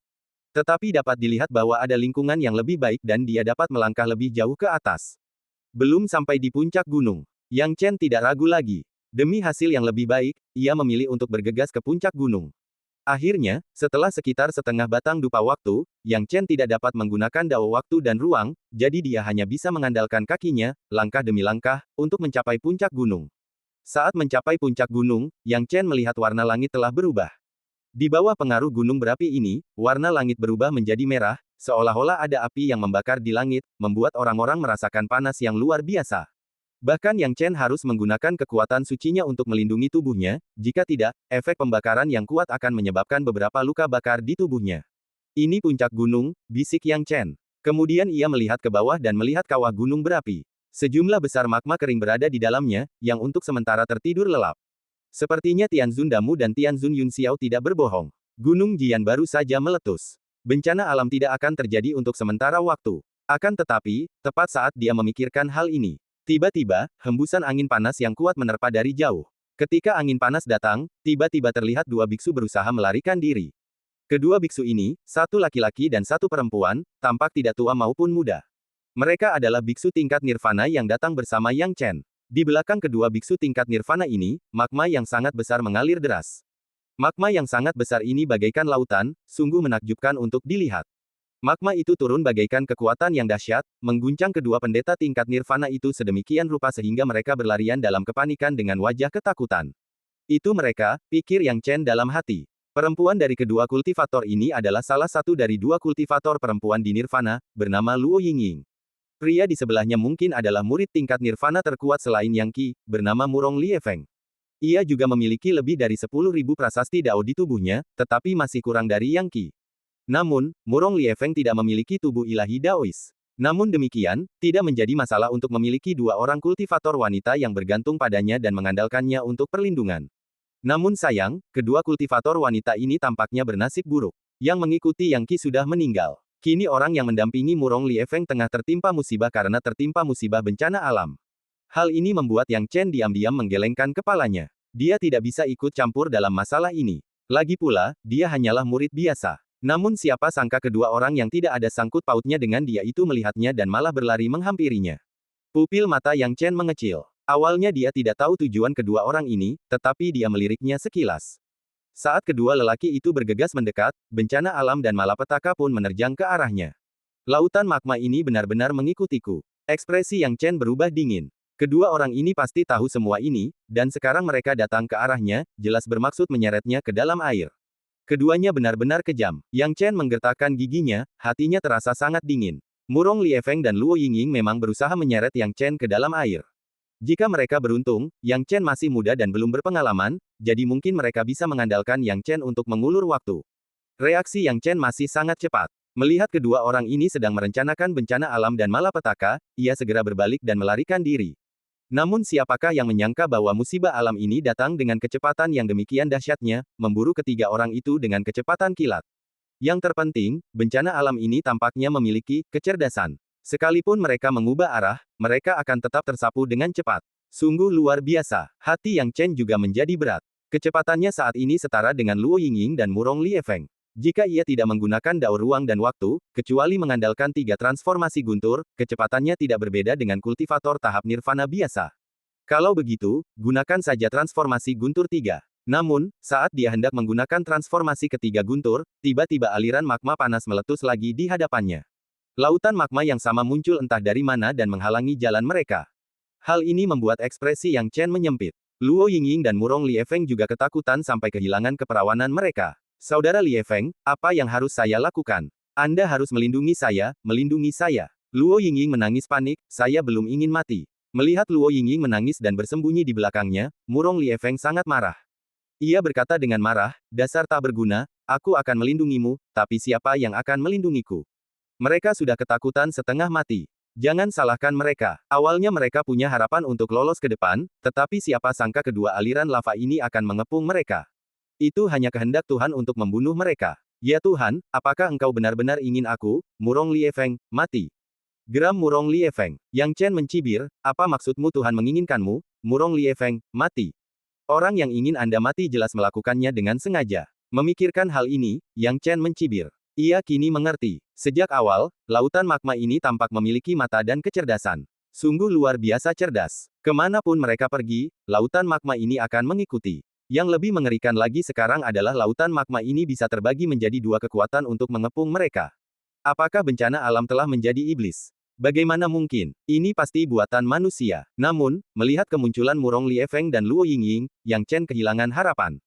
Tetapi dapat dilihat bahwa ada lingkungan yang lebih baik dan dia dapat melangkah lebih jauh ke atas. Belum sampai di puncak gunung, Yang Chen tidak ragu lagi. Demi hasil yang lebih baik, ia memilih untuk bergegas ke puncak gunung. Akhirnya, setelah sekitar setengah batang dupa waktu, Yang Chen tidak dapat menggunakan dao waktu dan ruang, jadi dia hanya bisa mengandalkan kakinya, langkah demi langkah, untuk mencapai puncak gunung. Saat mencapai puncak gunung, Yang Chen melihat warna langit telah berubah. Di bawah pengaruh gunung berapi ini, warna langit berubah menjadi merah, seolah-olah ada api yang membakar di langit, membuat orang-orang merasakan panas yang luar biasa. Bahkan Yang Chen harus menggunakan kekuatan sucinya untuk melindungi tubuhnya, jika tidak, efek pembakaran yang kuat akan menyebabkan beberapa luka bakar di tubuhnya. Ini puncak gunung, bisik Yang Chen. Kemudian ia melihat ke bawah dan melihat kawah gunung berapi. Sejumlah besar magma kering berada di dalamnya, yang untuk sementara tertidur lelap. Sepertinya Tianzun Damu dan Tianzun Yunxiao tidak berbohong. Gunung Jian baru saja meletus. Bencana alam tidak akan terjadi untuk sementara waktu. Akan tetapi, tepat saat dia memikirkan hal ini, tiba-tiba, hembusan angin panas yang kuat menerpa dari jauh. Ketika angin panas datang, tiba-tiba terlihat dua biksu berusaha melarikan diri. Kedua biksu ini, satu laki-laki dan satu perempuan, tampak tidak tua maupun muda. Mereka adalah biksu tingkat nirvana yang datang bersama Yang Chen. Di belakang kedua biksu tingkat nirvana ini, magma yang sangat besar mengalir deras. Magma yang sangat besar ini bagaikan lautan, sungguh menakjubkan untuk dilihat. Magma itu turun bagaikan kekuatan yang dahsyat, mengguncang kedua pendeta tingkat nirvana itu sedemikian rupa sehingga mereka berlarian dalam kepanikan dengan wajah ketakutan. Itu mereka, pikir Yang Chen dalam hati. Perempuan dari kedua kultivator ini adalah salah satu dari dua kultivator perempuan di nirvana, bernama Luo Yingying. Pria di sebelahnya mungkin adalah murid tingkat nirvana terkuat selain Yang Qi, bernama Murong Liefeng. Ia juga memiliki lebih dari 10.000 prasasti Dao di tubuhnya, tetapi masih kurang dari Yang Qi. Namun, Murong Liefeng tidak memiliki tubuh ilahi Daois. Namun demikian, tidak menjadi masalah untuk memiliki dua orang kultivator wanita yang bergantung padanya dan mengandalkannya untuk perlindungan. Namun sayang, kedua kultivator wanita ini tampaknya bernasib buruk. Yang mengikuti Yang Qi sudah meninggal. Kini orang yang mendampingi Murong Liefeng tengah tertimpa musibah karena tertimpa musibah bencana alam. Hal ini membuat Yang Chen diam-diam menggelengkan kepalanya. Dia tidak bisa ikut campur dalam masalah ini. Lagi pula, dia hanyalah murid biasa. Namun siapa sangka kedua orang yang tidak ada sangkut pautnya dengan dia itu melihatnya dan malah berlari menghampirinya. Pupil mata Yang Chen mengecil. Awalnya dia tidak tahu tujuan kedua orang ini, tetapi dia meliriknya sekilas. Saat kedua lelaki itu bergegas mendekat, bencana alam dan malapetaka pun menerjang ke arahnya. Lautan magma ini benar-benar mengikutiku. Ekspresi Yang Chen berubah dingin. Kedua orang ini pasti tahu semua ini, dan sekarang mereka datang ke arahnya, jelas bermaksud menyeretnya ke dalam air. Keduanya benar-benar kejam. Yang Chen menggertakkan giginya, hatinya terasa sangat dingin. Murong Liefeng dan Luo Yingying memang berusaha menyeret Yang Chen ke dalam air. Jika mereka beruntung, Yang Chen masih muda dan belum berpengalaman, jadi mungkin mereka bisa mengandalkan Yang Chen untuk mengulur waktu. Reaksi Yang Chen masih sangat cepat. Melihat kedua orang ini sedang merencanakan bencana alam dan malapetaka, ia segera berbalik dan melarikan diri. Namun siapakah yang menyangka bahwa musibah alam ini datang dengan kecepatan yang demikian dahsyatnya, memburu ketiga orang itu dengan kecepatan kilat. Yang terpenting, bencana alam ini tampaknya memiliki kecerdasan. Sekalipun mereka mengubah arah, mereka akan tetap tersapu dengan cepat. Sungguh luar biasa. Hati Yang Chen juga menjadi berat. Kecepatannya saat ini setara dengan Luo Yingying dan Murong Liefeng. Jika ia tidak menggunakan dao ruang dan waktu, kecuali mengandalkan tiga transformasi guntur, kecepatannya tidak berbeda dengan kultivator tahap nirvana biasa. Kalau begitu, gunakan saja transformasi guntur 3. Namun, saat dia hendak menggunakan transformasi ketiga guntur, tiba-tiba aliran magma panas meletus lagi di hadapannya. Lautan magma yang sama muncul entah dari mana dan menghalangi jalan mereka. Hal ini membuat ekspresi Yang Chen menyempit. Luo Yingying dan Murong Liefeng juga ketakutan sampai kehilangan keperawanan mereka. Saudara Liefeng, apa yang harus saya lakukan? Anda harus melindungi saya, melindungi saya. Luo Yingying menangis panik, saya belum ingin mati. Melihat Luo Yingying menangis dan bersembunyi di belakangnya, Murong Liefeng sangat marah. Ia berkata dengan marah, dasar tak berguna, aku akan melindungimu, tapi siapa yang akan melindungiku? Mereka sudah ketakutan setengah mati. Jangan salahkan mereka. Awalnya mereka punya harapan untuk lolos ke depan, tetapi siapa sangka kedua aliran lava ini akan mengepung mereka. Itu hanya kehendak Tuhan untuk membunuh mereka. Ya Tuhan, apakah engkau benar-benar ingin aku, Murong Liefeng, mati? Geram Murong Liefeng. Yang Chen mencibir, apa maksudmu Tuhan menginginkanmu, Murong Liefeng, mati? Orang yang ingin Anda mati jelas melakukannya dengan sengaja. Memikirkan hal ini, Yang Chen mencibir. Ia kini mengerti. Sejak awal, lautan magma ini tampak memiliki mata dan kecerdasan. Sungguh luar biasa cerdas. Kemanapun mereka pergi, lautan magma ini akan mengikuti. Yang lebih mengerikan lagi sekarang adalah lautan magma ini bisa terbagi menjadi dua kekuatan untuk mengepung mereka. Apakah bencana alam telah menjadi iblis? Bagaimana mungkin? Ini pasti buatan manusia. Namun, melihat kemunculan Murong Liefeng dan Luo Yingying, Yang Chen kehilangan harapan.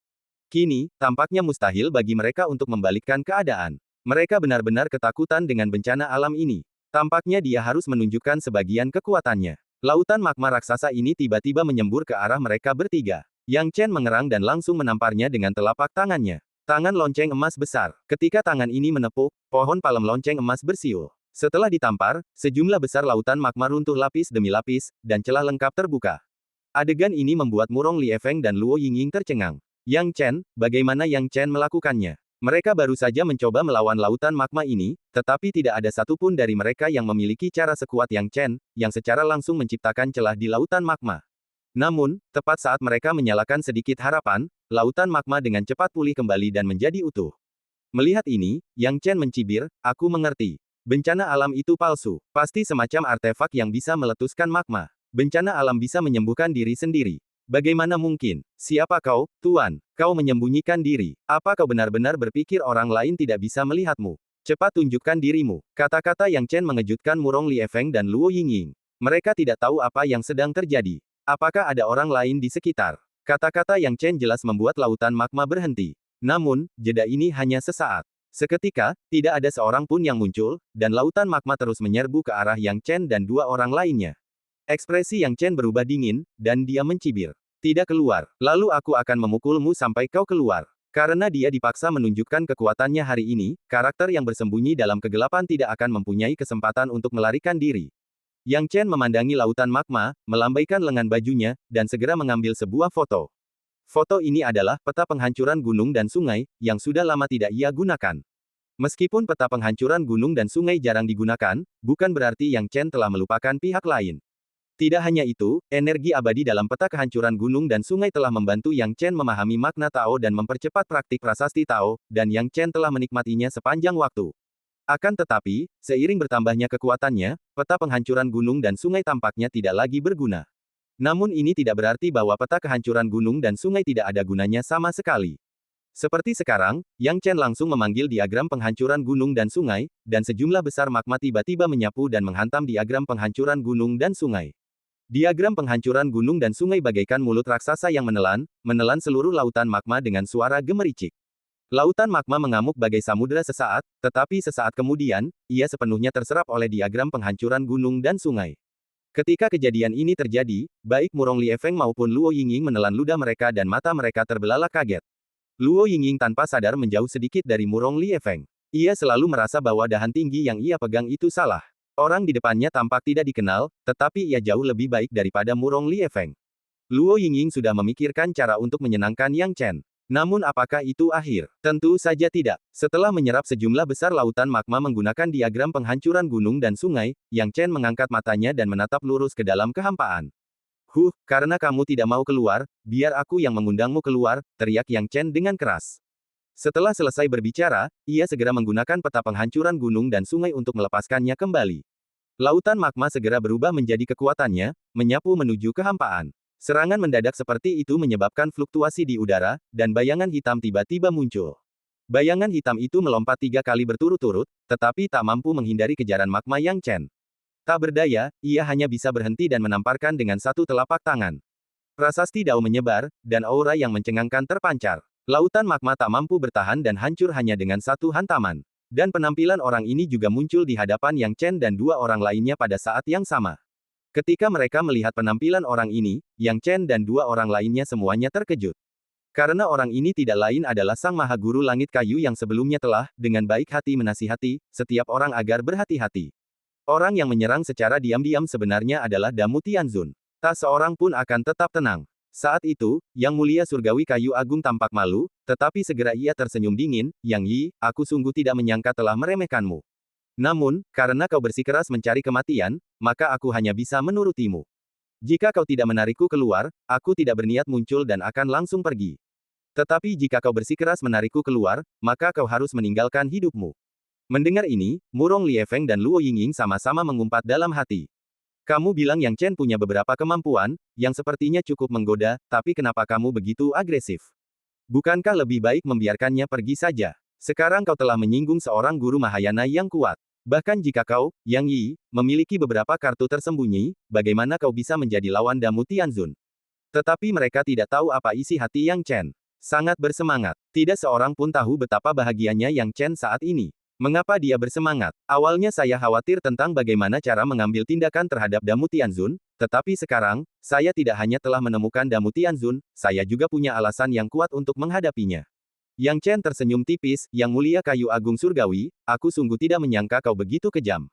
Kini, tampaknya mustahil bagi mereka untuk membalikkan keadaan. Mereka benar-benar ketakutan dengan bencana alam ini. Tampaknya dia harus menunjukkan sebagian kekuatannya. Lautan magma raksasa ini tiba-tiba menyembur ke arah mereka bertiga. Yang Chen mengerang dan langsung menamparnya dengan telapak tangannya. Tangan lonceng emas besar. Ketika tangan ini menepuk, pohon palem lonceng emas bersiul. Setelah ditampar, sejumlah besar lautan magma runtuh lapis demi lapis, dan celah lengkap terbuka. Adegan ini membuat Murong Liefeng dan Luo Yingying tercengang. Yang Chen, bagaimana Yang Chen melakukannya? Mereka baru saja mencoba melawan lautan magma ini, tetapi tidak ada satupun dari mereka yang memiliki cara sekuat Yang Chen, yang secara langsung menciptakan celah di lautan magma. Namun, tepat saat mereka menyalakan sedikit harapan, lautan magma dengan cepat pulih kembali dan menjadi utuh. Melihat ini, Yang Chen mencibir, aku mengerti. Bencana alam itu palsu. Pasti semacam artefak yang bisa meletuskan magma. Bencana alam bisa menyembuhkan diri sendiri. Bagaimana mungkin? Siapa kau, Tuan? Kau menyembunyikan diri. Apa kau benar-benar berpikir orang lain tidak bisa melihatmu? Cepat tunjukkan dirimu. Kata-kata Yang Chen mengejutkan Murong Liefeng dan Luo Yingying. Mereka tidak tahu apa yang sedang terjadi. Apakah ada orang lain di sekitar? Kata-kata Yang Chen jelas membuat lautan magma berhenti. Namun, jeda ini hanya sesaat. Seketika, tidak ada seorang pun yang muncul, dan lautan magma terus menyerbu ke arah Yang Chen dan dua orang lainnya. Ekspresi Yang Chen berubah dingin, dan dia mencibir. Tidak keluar, lalu aku akan memukulmu sampai kau keluar. Karena dia dipaksa menunjukkan kekuatannya hari ini, karakter yang bersembunyi dalam kegelapan tidak akan mempunyai kesempatan untuk melarikan diri. Yang Chen memandangi lautan magma, melambaikan lengan bajunya, dan segera mengambil sebuah foto. Foto ini adalah peta penghancuran gunung dan sungai, yang sudah lama tidak ia gunakan. Meskipun peta penghancuran gunung dan sungai jarang digunakan, bukan berarti Yang Chen telah melupakan pihak lain. Tidak hanya itu, energi abadi dalam peta kehancuran gunung dan sungai telah membantu Yang Chen memahami makna Tao dan mempercepat praktik prasasti Tao, dan Yang Chen telah menikmatinya sepanjang waktu. Akan tetapi, seiring bertambahnya kekuatannya, peta penghancuran gunung dan sungai tampaknya tidak lagi berguna. Namun ini tidak berarti bahwa peta kehancuran gunung dan sungai tidak ada gunanya sama sekali. Seperti sekarang, Yang Chen langsung memanggil diagram penghancuran gunung dan sungai, dan sejumlah besar magma tiba-tiba menyapu dan menghantam diagram penghancuran gunung dan sungai. Diagram penghancuran gunung dan sungai bagaikan mulut raksasa yang menelan seluruh lautan magma dengan suara gemericik. Lautan magma mengamuk bagai samudera sesaat, tetapi sesaat kemudian, ia sepenuhnya terserap oleh diagram penghancuran gunung dan sungai. Ketika kejadian ini terjadi, baik Murong Liefeng maupun Luo Yingying menelan ludah mereka dan mata mereka terbelalak kaget. Luo Yingying tanpa sadar menjauh sedikit dari Murong Liefeng. Ia selalu merasa bahwa dahan tinggi yang ia pegang itu salah. Orang di depannya tampak tidak dikenal, tetapi ia jauh lebih baik daripada Murong Liefeng. Luo Yingying sudah memikirkan cara untuk menyenangkan Yang Chen. Namun apakah itu akhir? Tentu saja tidak. Setelah menyerap sejumlah besar lautan magma menggunakan diagram penghancuran gunung dan sungai, Yang Chen mengangkat matanya dan menatap lurus ke dalam kehampaan. Karena kamu tidak mau keluar, biar aku yang mengundangmu keluar, teriak Yang Chen dengan keras. Setelah selesai berbicara, ia segera menggunakan peta penghancuran gunung dan sungai untuk melepaskannya kembali. Lautan magma segera berubah menjadi kekuatannya, menyapu menuju kehampaan. Serangan mendadak seperti itu menyebabkan fluktuasi di udara, dan bayangan hitam tiba-tiba muncul. Bayangan hitam itu melompat 3 kali berturut-turut, tetapi tak mampu menghindari kejaran magma Yang Chen. Tak berdaya, ia hanya bisa berhenti dan menamparkan dengan satu telapak tangan. Prasasti Dao menyebar, dan aura yang mencengangkan terpancar. Lautan magma tak mampu bertahan dan hancur hanya dengan satu hantaman. Dan penampilan orang ini juga muncul di hadapan Yang Chen dan dua orang lainnya pada saat yang sama. Ketika mereka melihat penampilan orang ini, Yang Chen dan dua orang lainnya semuanya terkejut. Karena orang ini tidak lain adalah Sang Maha Guru Langit Kayu yang sebelumnya telah, dengan baik hati menasihati, setiap orang agar berhati-hati. Orang yang menyerang secara diam-diam sebenarnya adalah Damu Tianzun. Tak seorang pun akan tetap tenang. Saat itu, Yang Mulia Surgawi Kayu Agung tampak malu, tetapi segera ia tersenyum dingin, Yang Yi, aku sungguh tidak menyangka telah meremehkanmu. Namun, karena kau bersikeras mencari kematian, maka aku hanya bisa menurutimu. Jika kau tidak menarikku keluar, aku tidak berniat muncul dan akan langsung pergi. Tetapi jika kau bersikeras menarikku keluar, maka kau harus meninggalkan hidupmu. Mendengar ini, Murong Liefeng dan Luo Yingying sama-sama mengumpat dalam hati. Kamu bilang Yang Chen punya beberapa kemampuan, yang sepertinya cukup menggoda, tapi kenapa kamu begitu agresif? Bukankah lebih baik membiarkannya pergi saja? Sekarang kau telah menyinggung seorang guru Mahayana yang kuat. Bahkan jika kau, Yang Yi, memiliki beberapa kartu tersembunyi, bagaimana kau bisa menjadi lawan Damu Tianzun? Tetapi mereka tidak tahu apa isi hati Yang Chen. Sangat bersemangat. Tidak seorang pun tahu betapa bahagianya Yang Chen saat ini. Mengapa dia bersemangat? Awalnya saya khawatir tentang bagaimana cara mengambil tindakan terhadap Damu Tianzun, tetapi sekarang, saya tidak hanya telah menemukan Damu Tianzun, saya juga punya alasan yang kuat untuk menghadapinya. Yang Chen tersenyum tipis, Yang Mulia Kayu Agung Surgawi, aku sungguh tidak menyangka kau begitu kejam.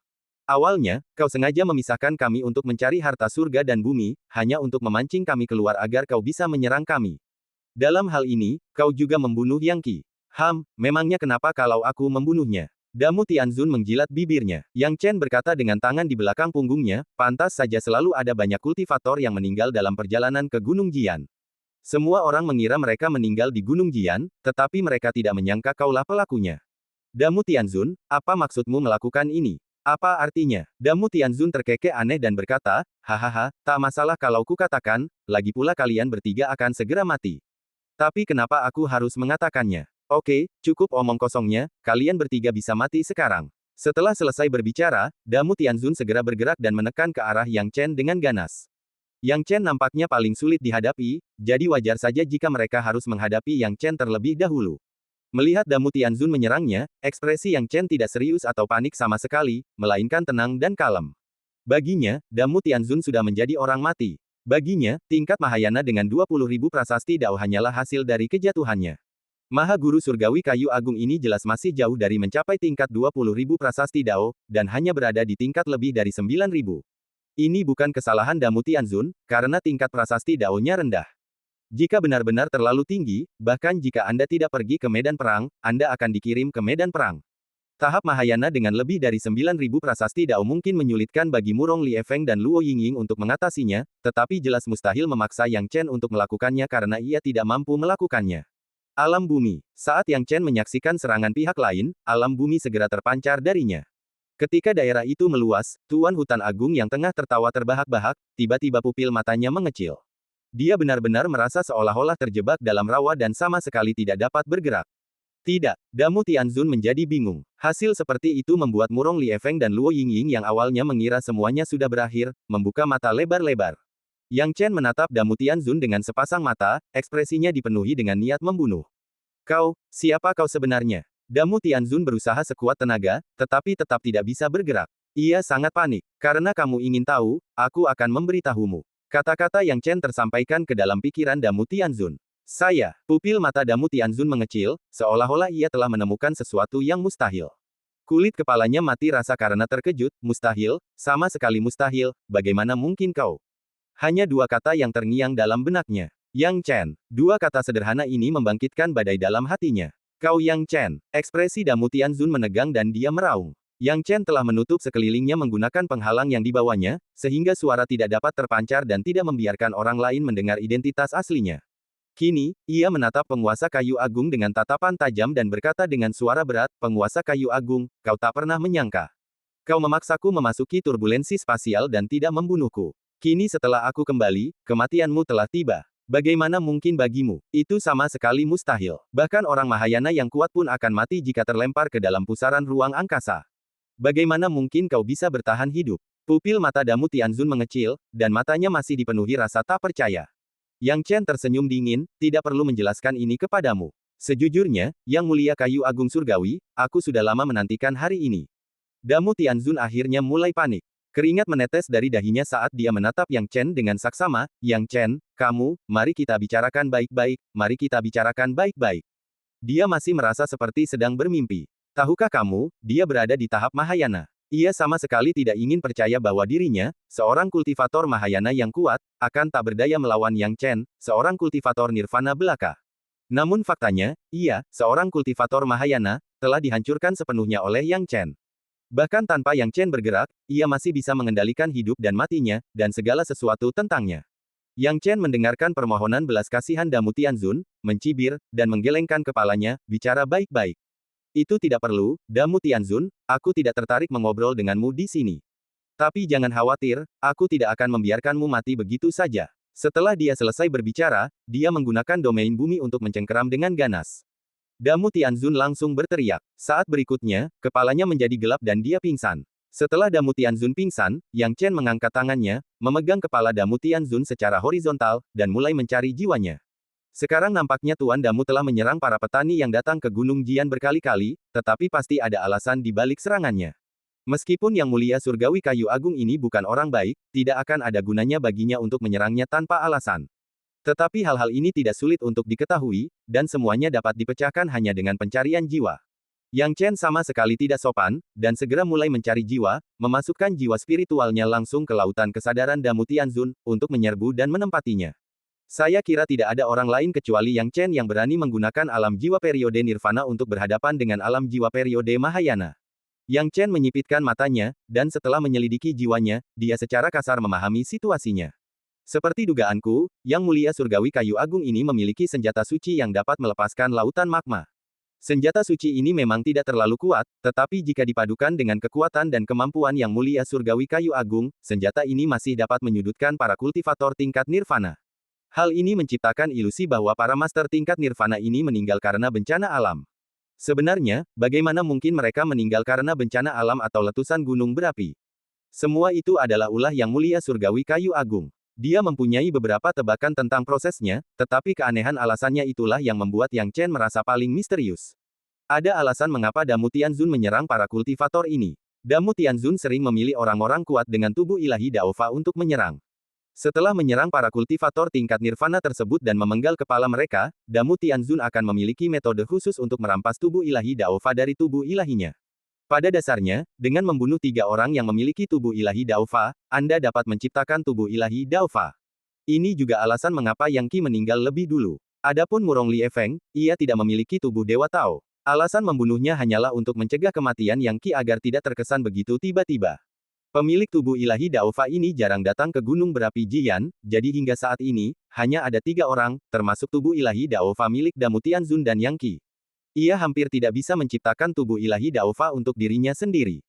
Awalnya, kau sengaja memisahkan kami untuk mencari harta surga dan bumi, hanya untuk memancing kami keluar agar kau bisa menyerang kami. Dalam hal ini, kau juga membunuh Yang Qi. Memangnya kenapa kalau aku membunuhnya? Damu Tianzun menjilat bibirnya. Yang Chen berkata dengan tangan di belakang punggungnya, pantas saja selalu ada banyak kultivator yang meninggal dalam perjalanan ke Gunung Jian. Semua orang mengira mereka meninggal di Gunung Jian, tetapi mereka tidak menyangka kaulah pelakunya. Damu Tianzun, apa maksudmu melakukan ini? Apa artinya? Damu Tianzun terkekeh aneh dan berkata, hahaha, tak masalah kalau kukatakan, lagi pula kalian bertiga akan segera mati. Tapi kenapa aku harus mengatakannya? Oke, cukup omong kosongnya, kalian bertiga bisa mati sekarang. Setelah selesai berbicara, Damu Tianzun segera bergerak dan menekan ke arah Yang Chen dengan ganas. Yang Chen nampaknya paling sulit dihadapi, jadi wajar saja jika mereka harus menghadapi Yang Chen terlebih dahulu. Melihat Damu Tianzun menyerangnya, ekspresi Yang Chen tidak serius atau panik sama sekali, melainkan tenang dan kalem. Baginya, Damu Tianzun sudah menjadi orang mati. Baginya, tingkat Mahayana dengan 20.000 prasasti Dao hanyalah hasil dari kejatuhannya. Maha Guru Surgawi Kayu Agung ini jelas masih jauh dari mencapai tingkat 20.000 prasasti Dao, dan hanya berada di tingkat lebih dari 9.000. Ini bukan kesalahan Damu Tianzun, karena tingkat prasasti Dao-nya rendah. Jika benar-benar terlalu tinggi, bahkan jika Anda tidak pergi ke medan perang, Anda akan dikirim ke medan perang. Tahap Mahayana dengan lebih dari 9.000 prasasti Dao mungkin menyulitkan bagi Murong Li Feng dan Luo Yingying untuk mengatasinya, tetapi jelas mustahil memaksa Yang Chen untuk melakukannya karena ia tidak mampu melakukannya. Alam bumi. Saat Yang Chen menyaksikan serangan pihak lain, alam bumi segera terpancar darinya. Ketika daerah itu meluas, Tuan Hutan Agung yang tengah tertawa terbahak-bahak, tiba-tiba pupil matanya mengecil. Dia benar-benar merasa seolah-olah terjebak dalam rawa dan sama sekali tidak dapat bergerak. Tidak, Damu Tianzun menjadi bingung. Hasil seperti itu membuat Murong Li Feng dan Luo Yingying yang awalnya mengira semuanya sudah berakhir, membuka mata lebar-lebar. Yang Chen menatap Damu Tianzun dengan sepasang mata, ekspresinya dipenuhi dengan niat membunuh. Kau, siapa kau sebenarnya? Damu Tianzun berusaha sekuat tenaga, tetapi tetap tidak bisa bergerak. Ia sangat panik. Karena kamu ingin tahu, aku akan memberitahumu. Kata-kata Yang Chen tersampaikan ke dalam pikiran Damu Tianzun. Saya, pupil mata Damu Tianzun mengecil, seolah-olah ia telah menemukan sesuatu yang mustahil. Kulit kepalanya mati rasa karena terkejut, mustahil, sama sekali mustahil, bagaimana mungkin kau? Hanya dua kata yang terngiang dalam benaknya. Yang Chen. Dua kata sederhana ini membangkitkan badai dalam hatinya. Kau Yang Chen. Ekspresi Damu Tianzun menegang dan dia meraung. Yang Chen telah menutup sekelilingnya menggunakan penghalang yang dibawanya, sehingga suara tidak dapat terpancar dan tidak membiarkan orang lain mendengar identitas aslinya. Kini, ia menatap penguasa kayu agung dengan tatapan tajam dan berkata dengan suara berat, penguasa kayu agung, kau tak pernah menyangka. Kau memaksaku memasuki turbulensi spasial dan tidak membunuhku. Kini setelah aku kembali, kematianmu telah tiba. Bagaimana mungkin bagimu? Itu sama sekali mustahil. Bahkan orang Mahayana yang kuat pun akan mati jika terlempar ke dalam pusaran ruang angkasa. Bagaimana mungkin kau bisa bertahan hidup? Pupil mata Damu Tianzun mengecil, dan matanya masih dipenuhi rasa tak percaya. Yang Chen tersenyum dingin, tidak perlu menjelaskan ini kepadamu. Sejujurnya, Yang Mulia Kayu Agung Surgawi, aku sudah lama menantikan hari ini. Damu Tianzun akhirnya mulai panik. Keringat menetes dari dahinya saat dia menatap Yang Chen dengan saksama, Yang Chen, kamu, mari kita bicarakan baik-baik, mari kita bicarakan baik-baik. Dia masih merasa seperti sedang bermimpi. Tahukah kamu, dia berada di tahap Mahayana. Ia sama sekali tidak ingin percaya bahwa dirinya, seorang kultivator Mahayana yang kuat, akan tak berdaya melawan Yang Chen, seorang kultivator Nirvana belaka. Namun faktanya, ia, seorang kultivator Mahayana, telah dihancurkan sepenuhnya oleh Yang Chen. Bahkan tanpa Yang Chen bergerak, ia masih bisa mengendalikan hidup dan matinya, dan segala sesuatu tentangnya. Yang Chen mendengarkan permohonan belas kasihan Damu Tianzun, mencibir, dan menggelengkan kepalanya, bicara baik-baik. Itu tidak perlu, Damu Tianzun, aku tidak tertarik mengobrol denganmu di sini. Tapi jangan khawatir, aku tidak akan membiarkanmu mati begitu saja. Setelah dia selesai berbicara, dia menggunakan domain bumi untuk mencengkeram dengan ganas. Damu Tianzun langsung berteriak. Saat berikutnya, kepalanya menjadi gelap dan dia pingsan. Setelah Damu Tianzun pingsan, Yang Chen mengangkat tangannya, memegang kepala Damu Tianzun secara horizontal, dan mulai mencari jiwanya. Sekarang nampaknya Tuan Damu telah menyerang para petani yang datang ke Gunung Jian berkali-kali, tetapi pasti ada alasan di balik serangannya. Meskipun Yang Mulia Surgawi Kayu Agung ini bukan orang baik, tidak akan ada gunanya baginya untuk menyerangnya tanpa alasan. Tetapi hal-hal ini tidak sulit untuk diketahui, dan semuanya dapat dipecahkan hanya dengan pencarian jiwa. Yang Chen sama sekali tidak sopan, dan segera mulai mencari jiwa, memasukkan jiwa spiritualnya langsung ke lautan kesadaran Damu Tianzun, untuk menyerbu dan menempatinya. Saya kira tidak ada orang lain kecuali Yang Chen yang berani menggunakan alam jiwa periode Nirvana untuk berhadapan dengan alam jiwa periode Mahayana. Yang Chen menyipitkan matanya, dan setelah menyelidiki jiwanya, dia secara kasar memahami situasinya. Seperti dugaanku, Yang Mulia Surgawi Kayu Agung ini memiliki senjata suci yang dapat melepaskan lautan magma. Senjata suci ini memang tidak terlalu kuat, tetapi jika dipadukan dengan kekuatan dan kemampuan Yang Mulia Surgawi Kayu Agung, senjata ini masih dapat menyudutkan para kultivator tingkat Nirvana. Hal ini menciptakan ilusi bahwa para master tingkat Nirvana ini meninggal karena bencana alam. Sebenarnya, bagaimana mungkin mereka meninggal karena bencana alam atau letusan gunung berapi? Semua itu adalah ulah Yang Mulia Surgawi Kayu Agung. Dia mempunyai beberapa tebakan tentang prosesnya, tetapi keanehan alasannya itulah yang membuat Yang Chen merasa paling misterius. Ada alasan mengapa Damu Tianzun menyerang para kultivator ini. Damu Tianzun sering memilih orang-orang kuat dengan tubuh ilahi Daofa untuk menyerang. Setelah menyerang para kultivator tingkat Nirvana tersebut dan memenggal kepala mereka, Damu Tianzun akan memiliki metode khusus untuk merampas tubuh ilahi Daofa dari tubuh ilahinya. Pada dasarnya, dengan membunuh 3 orang yang memiliki tubuh ilahi Daofa, Anda dapat menciptakan tubuh ilahi Daofa. Ini juga alasan mengapa Yang Qi meninggal lebih dulu. Adapun Murong Lie Feng, ia tidak memiliki tubuh Dewa Tao. Alasan membunuhnya hanyalah untuk mencegah kematian Yang Qi agar tidak terkesan begitu tiba-tiba. Pemilik tubuh ilahi Daofa ini jarang datang ke gunung berapi Jian, jadi hingga saat ini, hanya ada 3 orang, termasuk tubuh ilahi Daofa milik Damu Tianzun dan Yang Qi. Ia hampir tidak bisa menciptakan tubuh ilahi Daofa untuk dirinya sendiri.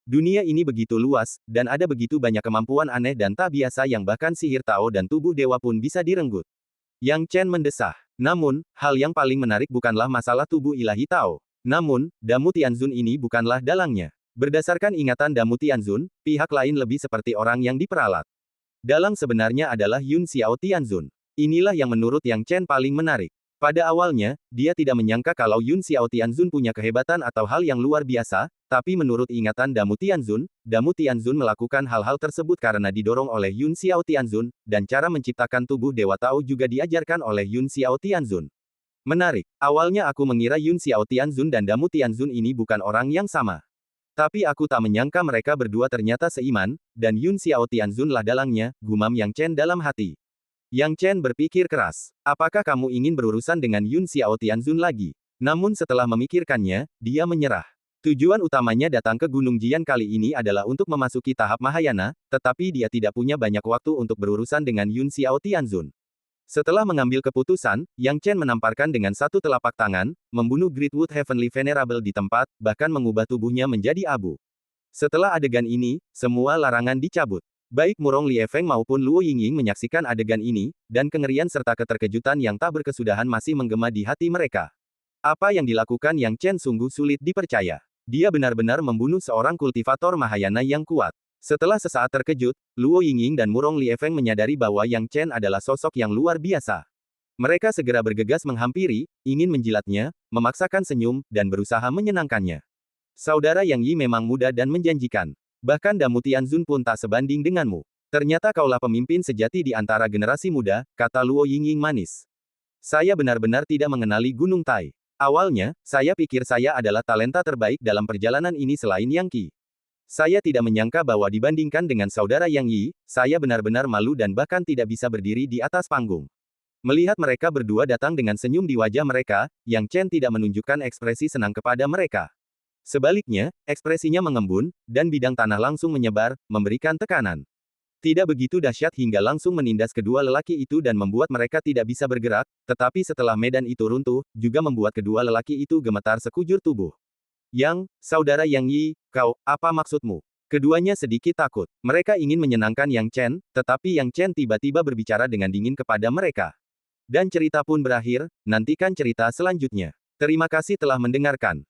Dunia ini begitu luas, dan ada begitu banyak kemampuan aneh dan tak biasa yang bahkan sihir Tao dan tubuh dewa pun bisa direnggut. Yang Chen mendesah. Namun, hal yang paling menarik bukanlah masalah tubuh ilahi Tao. Namun, Damu Tianzun ini bukanlah dalangnya. Berdasarkan ingatan Damu Tianzun, pihak lain lebih seperti orang yang diperalat. Dalang sebenarnya adalah Yun Xiao Tianzun. Inilah yang menurut Yang Chen paling menarik. Pada awalnya, dia tidak menyangka kalau Yun Xiao Tianzun punya kehebatan atau hal yang luar biasa, tapi menurut ingatan Damu Tianzun melakukan hal-hal tersebut karena didorong oleh Yun Xiao Tianzun, dan cara menciptakan tubuh Dewa Tao juga diajarkan oleh Yun Xiao Tianzun. Menarik, awalnya aku mengira Yun Xiao Tianzun dan Damu Tianzun ini bukan orang yang sama. Tapi aku tak menyangka mereka berdua ternyata seiman, dan Yun Xiao Tianzun lah dalangnya, gumam Yang Chen dalam hati. Yang Chen berpikir keras. Apakah kamu ingin berurusan dengan Yun Xiao Tianzun lagi? Namun setelah memikirkannya, dia menyerah. Tujuan utamanya datang ke Gunung Jian kali ini adalah untuk memasuki tahap Mahayana, tetapi dia tidak punya banyak waktu untuk berurusan dengan Yun Xiao Tianzun. Setelah mengambil keputusan, Yang Chen menamparkan dengan satu telapak tangan, membunuh Greatwood Heavenly Venerable di tempat, bahkan mengubah tubuhnya menjadi abu. Setelah adegan ini, semua larangan dicabut. Baik Murong Lie Feng maupun Luo Yingying menyaksikan adegan ini, dan kengerian serta keterkejutan yang tak berkesudahan masih menggema di hati mereka. Apa yang dilakukan Yang Chen sungguh sulit dipercaya. Dia benar-benar membunuh seorang kultivator Mahayana yang kuat. Setelah sesaat terkejut, Luo Yingying dan Murong Lie Feng menyadari bahwa Yang Chen adalah sosok yang luar biasa. Mereka segera bergegas menghampiri, ingin menjilatnya, memaksakan senyum, dan berusaha menyenangkannya. Saudara Yang Yi memang muda dan menjanjikan. Bahkan Damu Tianzun pun tak sebanding denganmu. Ternyata kaulah pemimpin sejati di antara generasi muda, kata Luo Yingying manis. Saya benar-benar tidak mengenali Gunung Tai. Awalnya, saya pikir saya adalah talenta terbaik dalam perjalanan ini selain Yang Qi. Saya tidak menyangka bahwa dibandingkan dengan saudara Yang Yi, saya benar-benar malu dan bahkan tidak bisa berdiri di atas panggung. Melihat mereka berdua datang dengan senyum di wajah mereka, Yang Chen tidak menunjukkan ekspresi senang kepada mereka. Sebaliknya, ekspresinya mengembun, dan bidang tanah langsung menyebar, memberikan tekanan. Tidak begitu dahsyat hingga langsung menindas kedua lelaki itu dan membuat mereka tidak bisa bergerak, tetapi setelah medan itu runtuh, juga membuat kedua lelaki itu gemetar sekujur tubuh. Saudara Yang Yi, apa maksudmu? Keduanya sedikit takut. Mereka ingin menyenangkan Yang Chen, tetapi Yang Chen tiba-tiba berbicara dengan dingin kepada mereka. Dan cerita pun berakhir, nantikan cerita selanjutnya. Terima kasih telah mendengarkan.